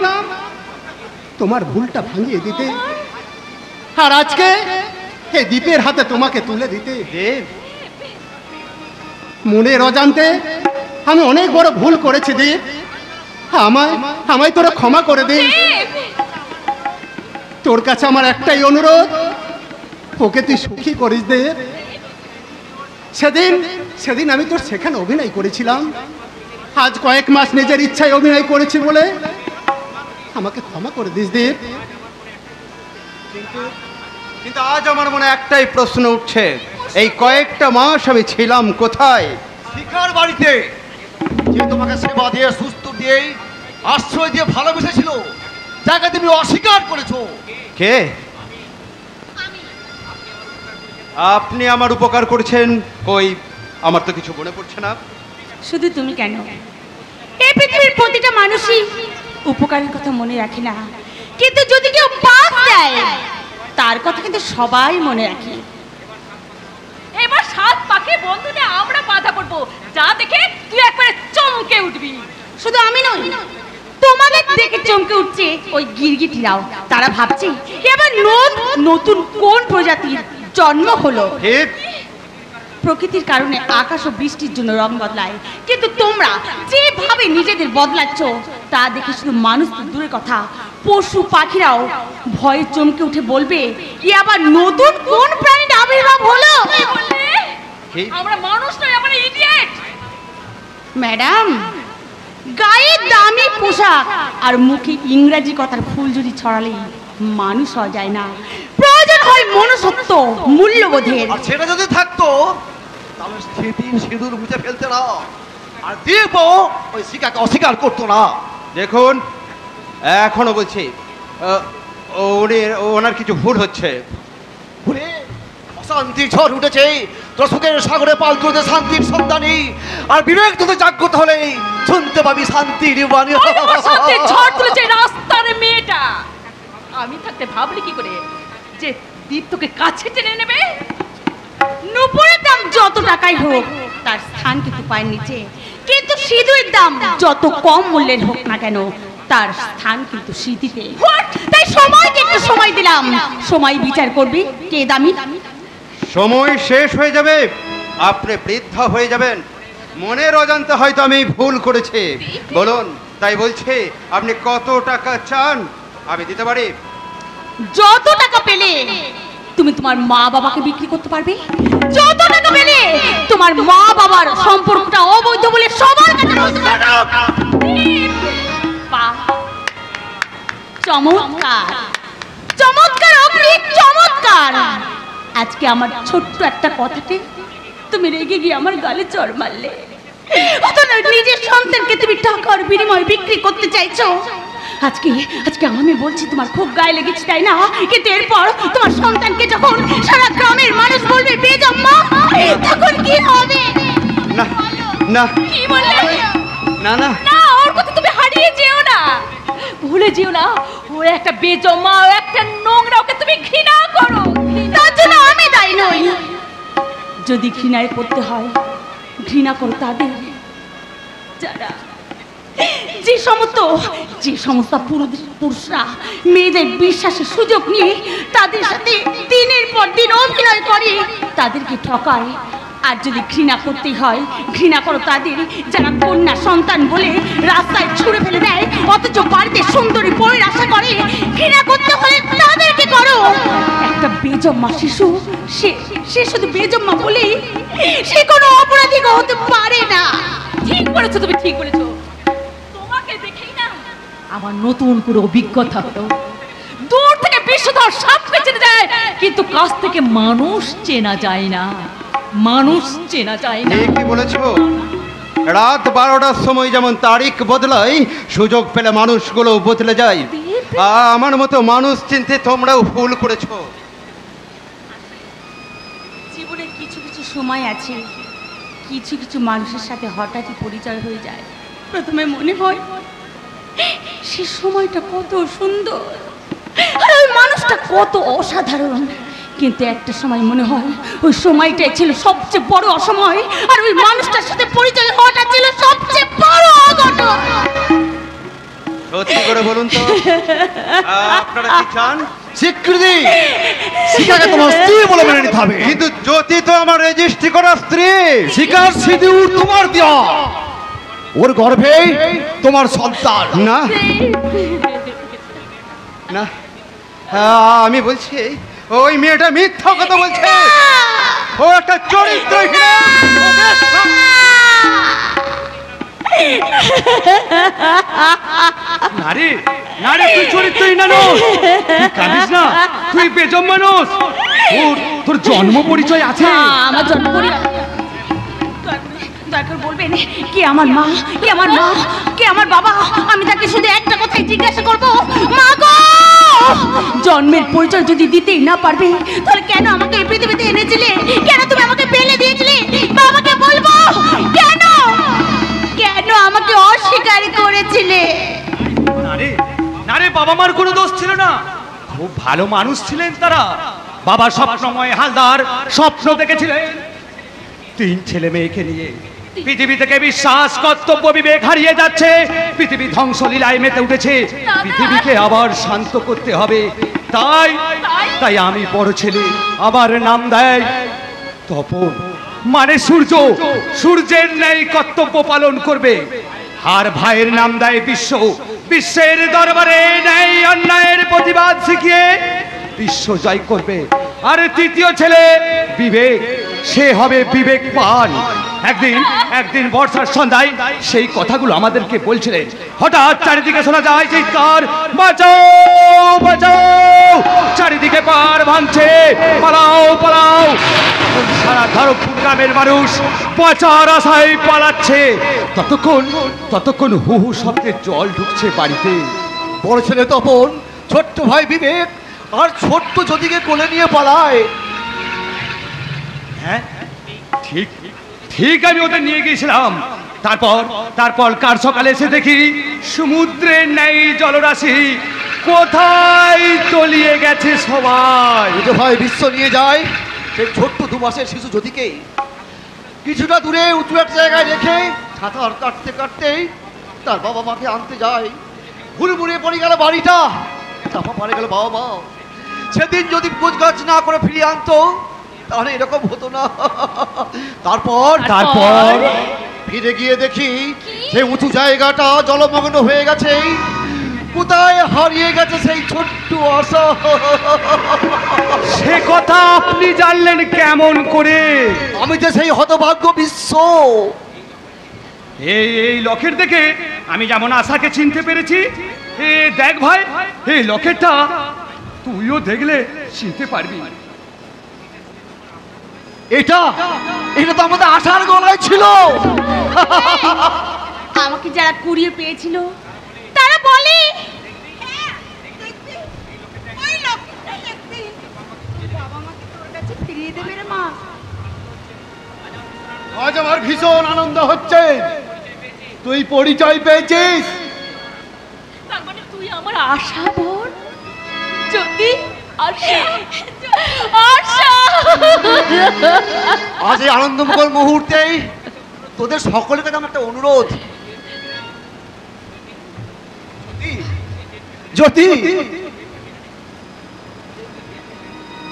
তোমার ভুলটা ভাঙিয়ে দিতে, আর আজকে এই দ্বীপের হাতে তোমাকে তুলে দিতে। দেব, মনের অজান্তে আমি অনেক বড় ভুল করেছি দেব, আমায় তোরা ক্ষমা করে দে। তোর কাছে আমার একটাই অনুরোধ, ওকে তুই সুখী করিস দেব। সেদিন আমি তোর সেখানে অভিনয় করেছিলাম, আজ কয়েক মাস নিজের ইচ্ছায় অভিনয় করেছি বলে আমাকে ক্ষমা করে দিস দেব। কিন্তু আজ আমার মনে একটাই প্রশ্ন উঠছে, এই কয়েকটা মাস আমি ছিলাম কোথায়? শিখার বাড়িতে, যে তোমাকে সেবা দিয়ে সুস্থ দিয়ে আশ্রয় দিয়ে ভালোবেসেছিল, যাকে তুমি অস্বীকার করেছো। কে? আপনি আমার উপকার করেছেন, কই আমার তো কিছু মনে পড়ছে না। শুধু তুমি কেন, এই পৃথিবীর প্রতিটা মানুষই উপকারের কথা মনে রাখে না, কিন্তু যদি কেউ পাপ দেয় তার কথা কিন্তু সবাই মনে রাখে। এবার সাত পাখি বন্ধুতে আমরা বাধা পড়বো, যা দেখে তুই একবারে চমকে উঠবি। শুধু আমি নই, তোমাদের দেখে চমকে উঠছে ওই গিরগিটিরাও। তারা ভাবছে এবার নতুন কোন প্রজাতির জন্ম হলো। প্রকৃতির কারণে আকাশ ও বৃষ্টির জন্য রং বদলায়, কিন্তু তোমরা যেভাবে নিজেদের বদলাচ্ছ তা দেখে শুধু মানুষ তো দূরের কথা, পশু পাখিরাও ভয়ে চমকে উঠে বলবে কি আবার নতুন কোন প্রাণীর আবির্ভাব হলো। আমরা মানুষ নই, আমরা ইডিয়েট। ম্যাডাম, গায়ে দামি পোশাক আর মুখে ইংরেজি কথার ফুলঝুরি ছড়ালেই মানুষ হওয়া যায় না, প্রয়োজন হয় মনুষ্যত্ব, মূল্যবোধের। আর সেটা যদি থাকতো তাহলে স্মৃতির সিঁদুর মুছে ফেলতে না, আর দীপ ওই শিকাকে অস্বীকার করতো না। দেখুন, এখনো বলছি ওনার কিছু ভুল হচ্ছে। অশান্তি ঝড় উঠেছে, তোর সুখের সাগরে পাল তুলতে শান্তির সন্ধানী, আর বিবেক তোদের জাগ্রত হলে শুনতে পাবি শান্তির বাণী। ঝড় তুলেছে রাস্তার মেয়েটা। আমি থাকতে ভাবলি কি করে যে দীপ তোকে কাছে টেনে নেবে? নুপুরের দাম যত টাকাই হোক তার স্থান কিন্তু পায়ের নিচে, কিন্তু সিঁদুরের দাম যত কম মূল্যের হোক না কেন তার স্থান কিন্তু স্মৃতিতে। তাই সময়কে একটু সময় দিলাম, সময় বিচার করবি কে দামি। সময় শেষ হয়ে যাবে, আপনি বৃদ্ধা হয়ে যাবেন। মনের অজান্তে হয়তো আমি ভুল করেছি, বলুন। তাই বলছে আপনি কত টাকা চান, আমি দিতে পারি। যত টাকা পেলে তুমি তোমার মা বাবাকে বিক্রি করতে পারবে, যত টাকা পেলে তোমার মা বাবার সম্পর্কটা অবৈধ বলে সবার কাছে বলতে পারবে। চমৎকার চমৎকার অগ্নি চমৎকার। আজকে আমার ছোট্ট একটা কথাতে তুমি রেগে গিয়ে আমার গালে চড় মারলে। নিজের সন্তানকে তুমি টাকার বিনিময়ে বিক্রি করতে চাইছো। আজকে আমি বলছি তোমার খুব গায়ে লেগেছে, তাই না? কিন্তু এরপর তোমার সন্তানকে যখন সারা গ্রামের মানুষ বলবে বেজম্মা, তখন কি হবে? না না, কি বললে? না না না, ওর কথা তুমি হারিয়ে যেও না, ভুলে যেও না। ও একটা বেজম্মা, ও একটা নোংরা, ওকে তুমি ঘৃণা করো। তার জন্য আমি দায়ী নই। যদি ঘৃণায় করতে হয়, ঘৃণা করো তাদের যারা যে সমস্ত পুরুষরা মেয়েদের বিশ্বাসের সুযোগ নিয়ে তাদের সাথে দিনের পর দিন অভিনয় করে, তাদেরকে ঠকায়। আর যদি ঘৃণা করতে হয়, ঘৃণা করো তাদের যারা কন্যা সন্তান বলে রাস্তায় ছুঁড়ে ফেলে দেয়, অথচ বাড়িতে সুন্দরী বউয়ের আশা করে। ঘৃণা করতে হলে তাদেরকে করো। একটা বেজম্মা শিশু, সে শুধু বেজম্মা বলে সে কোনো অপরাধী হতে পারে না। ঠিক বলেছো তুমি, ঠিক বলেছো। তোমাকে দেখেই না আমার নতুন করে অভিজ্ঞতা হলো। দূর থেকে বিষধর সাপকে চেনা যায়, কিন্তু কাছ থেকে মানুষ চেনা যায় না, মানুষ চেনা যায় না। কি বলেছো? রাত 12টার সময় যেমন তারিখ বদলায়, সুযোগ পেলে মানুষগুলো বদলে যায়। আমার মতো মানুষ চিনতে তোমরাও ভুল করেছো। জীবনে কিছু কিছু সময় আছে, কিছু কিছু মানুষের সাথে হঠাৎই পরিচয় হয়ে যায়। প্রথমে মনে হয় সে সময়টা কত সুন্দর আর ওই মানুষটা কত অসাধারণ, কিন্তু একটা সময় মনে হয় ওই সময়টাই ছিল সবচেয়ে বড় অসময়, আর ওই মানুষটার সাথে পরিচয় হওয়াটা ছিল সবচেয়ে বড় অঘটন। সত্যি করে বলুন তো আপনারা কি চান? স্বীকৃতি। শিখাকে তোমার স্ত্রী বলে মেনে নিতে হবে। কিন্তু জ্যোতি তো আমার রেজিস্ট্রি করা স্ত্রী। শিকার সিঁদুর তোমার দেওয়া, ওর গর্ভে তোমার সন্তান। না না, আমি বলছি ওই মেয়েটা মিথ্যা কথা বলছে। ও একটা চরিত্রহীন। নারী নারী, তুই চরিত্রহীন মানুষ, তুই কাঁদিস না, তুই বেজম মানুষ। তোর জন্ম পরিচয় আছে। আমার জন্ম পরিচয় দরকার বলবেন কে আমার মা, কে আমার মা, কে আমার বাবা? আমি তাকে শুধু একটা কথাই জিজ্ঞাসা করব, মা গো, জন্মের পরিচয় যদি দিতেই না পারবে তাহলে কেন আমাকে এই পৃথিবীতে এনেছিলে? কেন তুমি আমাকে ফেলে দিয়েছিলে? বাবাকে বলবো কেন, কেন আমাকে অস্বীকার করেছিলে? নারী নারী, বাবা মার কোনো দোষ ছিল না, খুব ভালো মানুষ ছিলেন তারা। বাবা স্বপ্নময় হালদার স্বপ্ন দেখেছিলেন 3 ছেলে মেয়েকে নিয়ে পৃথিবী থেকে বিশ্বাস, কর্তব্য, বিবেক হারিয়ে যাচ্ছে, পৃথিবী ধ্বংসলীলায় মেতে উঠেছে, পৃথিবীকে আবার শান্ত করতে হবে। তাই তাই আমি বড় ছেলে, আমার নাম দেয় তপন, মানে সূর্য। সূর্যের ন্যায় কর্তব্য পালন করবে। আর ভাইয়ের নাম দেয় বিশ্ব, বিশ্বের দরবারে ন্যায় অন্যায়ের প্রতিবাদ শিখিয়ে বিশ্ব জয় করবে। আর তৃতীয় ছেলে বিবেক, সে হবে বিবেকবান। একদিন বর্ষার সন্ধ্যায় সেই কথাগুলো আমাদেরকে বলছিলেন। হঠাৎ চারিদিকে শোনা যায় চিৎকার, বাঁচাও বাঁচাও, চারিদিকে পার ভাঙছে, পালাও পালাও। সারা ধরমপুর গ্রামের মানুষ বাঁচার আশায় পালাচ্ছে। ততক্ষণ হু হু শব্দে জল ঢুকছে বাড়িতে। বড় ছেলে তপন, ছোট্ট ভাই বিবেক আর ছোট্ট জ্যোতিকে কোলে নিয়ে পালায়। হ্যাঁ ঠিক ঠিক, আমি ওদের নিয়ে গিয়েছিলাম। তারপর কার সকালে এসে দেখি সমুদ্রের ন্যায় জলরাশি, কোথায় তলিয়ে গেছে সবাই। ভাই বিশ্ব নিয়ে যায় সেই ছোট্ট 2 মাসের শিশু জ্যোতিকে কিছুটা দূরে উঁচু এক জায়গায় রেখে সাঁতার কাটতে কাটতেই তার বাবা মাকে আনতে যায়। হুড়মুড়ে পড়ে গেল বাড়িটা, চাপা পড়ে গেল বাবা মা। সেদিন যদি গোছগাছ না করে ফিরিয়ে আনতো তাহলে এরকম হতো না। তারপর ফিরে গিয়ে দেখি সেই উঁচু জায়গাটা জলমগ্ন হয়ে গেছে। কোথায় হারিয়ে গেছে সেই ছোট্ট আশা? সে কথা আপনি জানলেন কেমন করে? আমি যে সেই হতভাগ্য বিশ্ব। এই লকেট দেখে আমি যেমন আশাকে চিনতে পেরেছি, দেখ ভাই, এই লকেটটা তুইও দেখলে চিনতে পারবি। এটা তো আমাদের আশার গলায় ছিল। আমাকে যারা কুড়িয়ে পেয়েছিল তারা বলে ফিরিয়ে দেবে রে মা। আজ আমার ভীষণ আনন্দ হচ্ছে, তুই পরিচয় পেয়েছিস। তার মানে তুই আমার আশা বোন জ্যোতি। আজ এই আনন্দমুখর মুহূর্তেই তোদের সকলের কাছে আমার একটা অনুরোধ। জ্যোতি,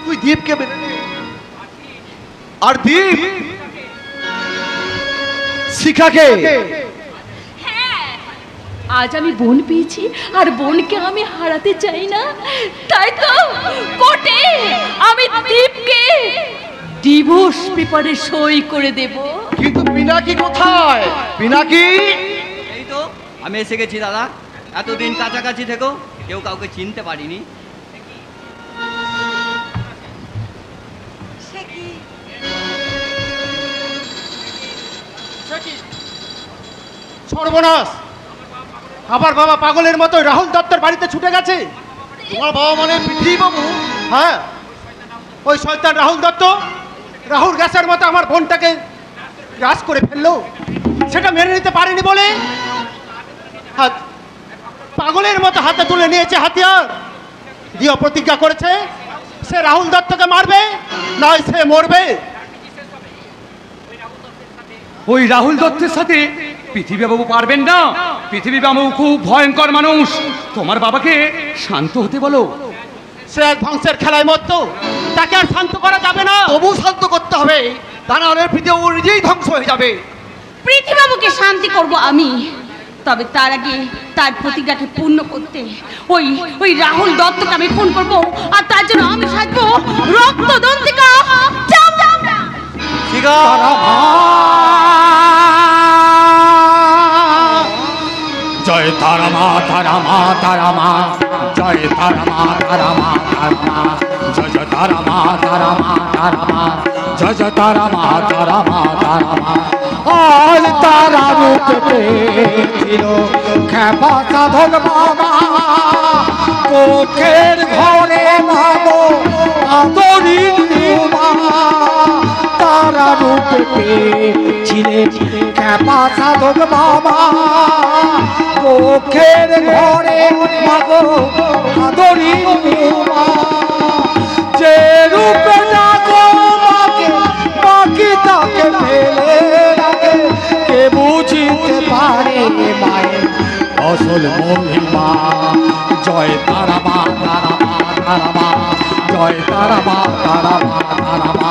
তুই দীপকে মেনে নে, আর দীপ শিখাকে। আজ আমি বোন পেয়েছি আর বোনকে আমি হারাতে চাই না, তাই তো কোর্টে আমি দীপকে ডিভোর্স পেপারে সই করে দেব। কিন্তু পিনাকি কোথায়? পিনাকি? এই তো আমি এসে গেছি দাদা। এতদিন কাছাকাছি থেকেও কেউ কাউকে চিনতে পারিনি। সর্বনাশ, আমার বাবা পাগলের মতো রাহুল দত্তর বাড়িতে ছুটে গেছে। তোমার বাবা মানে পৃথিবীবাবু? হ্যাঁ, ওই শয়তান রাহুল দত্ত রাহুল গ্যাসের মতো আমার বোনটাকে গ্রাস করে ফেললো। সেটা মেনে নিতে পারেনি বলে পাগলের মতো হাতে তুলে নিয়েছে হাতিয়ার, দিয়ে প্রতিজ্ঞা করেছে সে রাহুল দত্তকে মারবে, নয় সে মরবে। ওই রাহুল দত্তের সাথে পৃথিবীবাবু পারবেন না? পৃথিবীবাবু খুব ভয়ঙ্কর মানুষ, তোমার বাবাকে শান্ত হতে বলো। সে এক ধ্বংসের খেলায় মত্ত, তাকে আর শান্ত করা যাবে না। তবু শান্ত করতে হবে, তা নাহলে পৃথিবী নিজেই ধ্বংস হয়ে যাবে। পৃথিবীবাবুকে শান্তি করব আমি, তবে তার আগে তার প্রতিজ্ঞাকে পূর্ণ করতে ওই রাহুল দত্তকে আমি ফোন করব, আর তার জন্য আমি সাজবো রক্তদন্তিকা। জয় তারা মা তারা মা তারা মা, জয় তারা মা তারা মা তারা মা, জয় জয় তারা মা তারা মা তারা মা, জয় জয় তারা মা তারা মা তারা মা। আজ তারা রূপে ছিল খেপা সাধক বাবা, চোখের ঘরে মাগো আদরি মা। তারা রূপে ছিলে খেপা সাধক বাবা, চোখের ঘরে মাগো আদরি মা। যে রূপে ডাকো মাকে, বাকি তাকে ফেলে রাখে, কে বুঝিতে পারে মায়ের আসল মহিমা। জয় তারা মা তারা মা তারা মা, জয় তারা মা তারা মা তারা মা,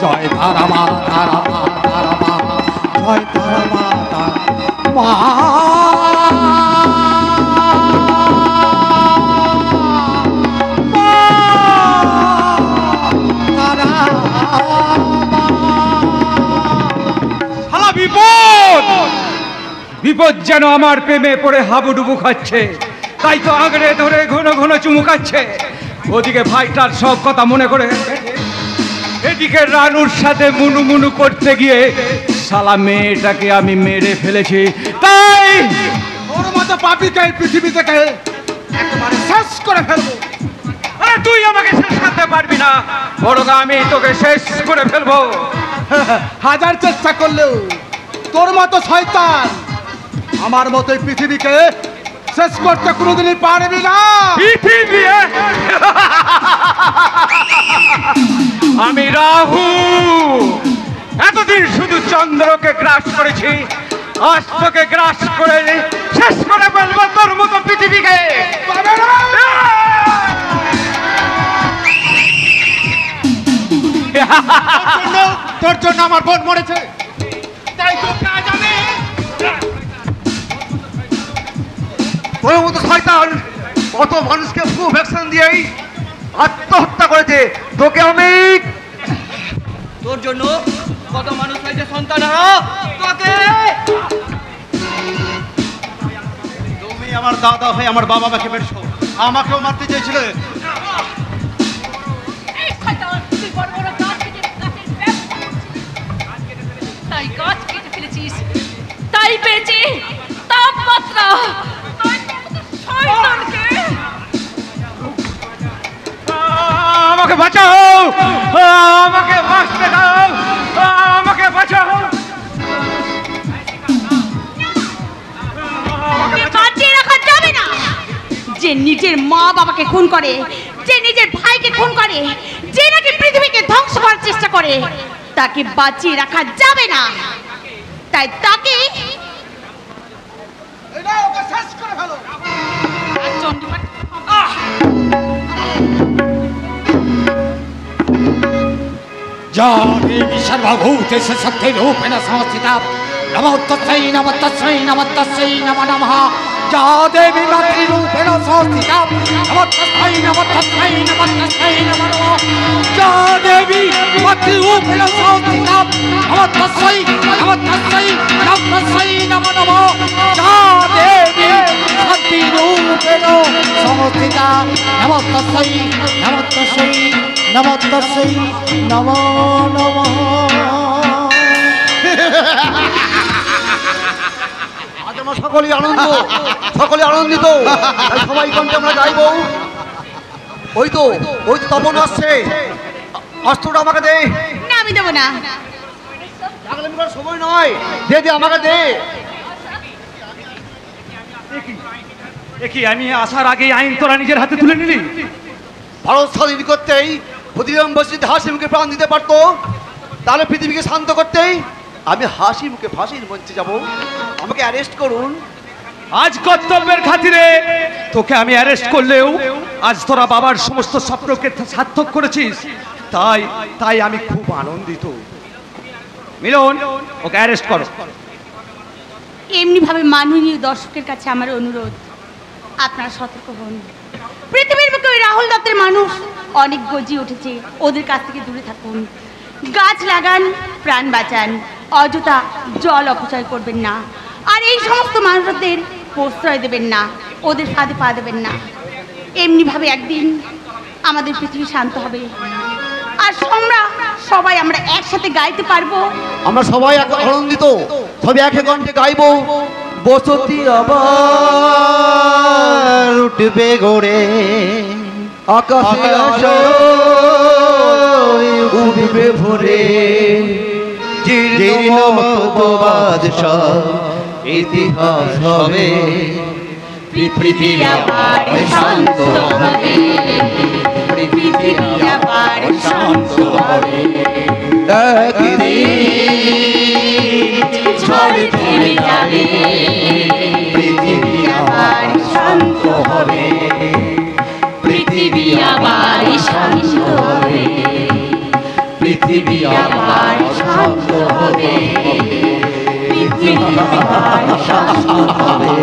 জয় তারা মা তারা মা তারা মা, জয় তারা মা তারা মা। বিপদ বিপদ যেন আমার প্রেমে পড়ে হাবুডুবু খাচ্ছে, তাই তো আঁকড়ে ধরে ঘন ঘন চুমুকাচ্ছে। ওদিকে ভাইটার সব কথা মনে করে, এদিকে রানুর সাথে মুনু মুনু করতে গিয়ে শালা মেয়েটাকে আমি মেরে ফেলেছি। তাই ওর মতো পাপিকে এই পৃথিবী থেকে একেবারে শেষ করে ফেলবো। আরে তুই আমাকে শেষ করতে পারবি না, বরং আমি তোকে শেষ করে ফেলবো। হাজার চেষ্টা করলেও তোর মতো শয়তান আমার মতো এই পৃথিবীকে শেষ করতে কোনোদিনই পারবি না। পৃথিবী আমি রাহু, এতদিন শুধু চন্দ্রকে গ্রাস করেছি, আজ তোকে গ্রাস করে শেষ করে ফেলবো তোর মতো পৃথিবীকে। তোর জন্য আমার বোন মরেছে, তাই তো কাজ আমি। তোর মতো শয়তান কত মানুষকে ফ্লু ভ্যাকসিন দিয়েই আত্মহত্যা করেছে, তোকে আমি। তোর জন্য কত মানুষ হয়েছে সন্তানহারা, তোকে। তুমি আমার দাদা হয়ে আমার বাবা মাকে মেরেছো, আমাকেও মারতে চেয়েছিলে। তাই গাছ কেটে ফেলেছিস, তাই পেয়েছি তাপমাত্রা। আমাকে বাঁচাও, আমাকে বাঁচতে দাও, আমাকে বাঁচাও। বাঁচিয়ে রাখা যাবে না। যে নিজের মা বাবাকে খুন করে, যে নিজের ভাইকে খুন করে, যে নাকি পৃথিবীকে ধ্বংস করার চেষ্টা করে, তাকে বাঁচিয়ে রাখা যাবে না। তাই তাকে শেষ করে ফেলো। या देवी सर्वभूतेषु शक्तिरूपेण संस्थिता नमो तस्मै नमो तस्मै नमो तस्मै नमो नमः। या देवी मातृरूपेण संस्थिता नमो तस्मै नमो तस्मै नमो तस्मै नमो नमः। या देवी मातृरूपेण संस्थिता नमो तस्मै नमो तस्मै नमो तस्मै नमो नमः। या देवी शक्तिरूपेण संस्थिता नमो तस्मै नमो तस्मै नमो तस्मै नमो नमः। আজ আমরা সকলে আনন্দ, সকলে আনন্দিত, তাই সবাই কণ্ঠে আমরা গাইবো। ওই তো তপন আসছে, অস্ত্রটা আমাকে দে। না, আমি দেবো না। পাগলামি করার সময় নয়, দে দে আমাকে দে। দেখি আমি আসার আগেই আইন তোরা নিজের হাতে তুলে নিলি। ভারত স্বাধীন করতেই প্রতিদিন বসিতে হাসিমকে প্রাণ দিতে পারতো, তাহলে পৃথিবীকে শান্ত করতেই আমি হাসি মুখে ফাঁসির মঞ্চে যাব। আমাকে অ্যারেস্ট করুন। আজ কর্তব্যের খাতিরে তোকে আমি অ্যারেস্ট করলেও আজ তোরা বাবার সমস্ত স্বপ্নকে সার্থক করেছিস, তাই তাই আমি খুব আনন্দিত। মিলন, ওকে অ্যারেস্ট করো। এমনিভাবে মাননীয় দর্শকের কাছে আমার অনুরোধ, আপনারা সতর্ক হন। পৃথিবীর বুকে ওই রাহুল দত্তের মানুষ অনেক গজিয়ে উঠেছে, ওদের কাছ থেকে দূরে থাকুন। গাছ লাগান, প্রাণ বাঁচান, অযথা জল অপচয় করবেন না। আর এই সমস্ত মানুষদের প্রশ্রয় দেবেন না, ওদের ফাঁদে পা দেবেন না। এমনিভাবে একদিন আমাদের পৃথিবী শান্ত হবে, আর সবাই আমরা একসাথে গাইতে পারবো। আমরা সবাই আনন্দিত, সবাই একে কণ্ঠে গাইবো। বসতি আবার উঠবে গড়ে, আকাশে উঠবে ভরে, জীর্ণ মতবাদ সব ইতিহাস হবে, পৃথিবী আবার শান্ত হবে, পৃথিবী আবার শান্ত হবে। ঝড় থেমে যাবে, পৃথিবী আবার শান্ত হবে, পৃথিবী আবার শান্ত হবে, পৃথিবী আবার শান্ত হবে, পৃথিবী আবার শান্ত হবে।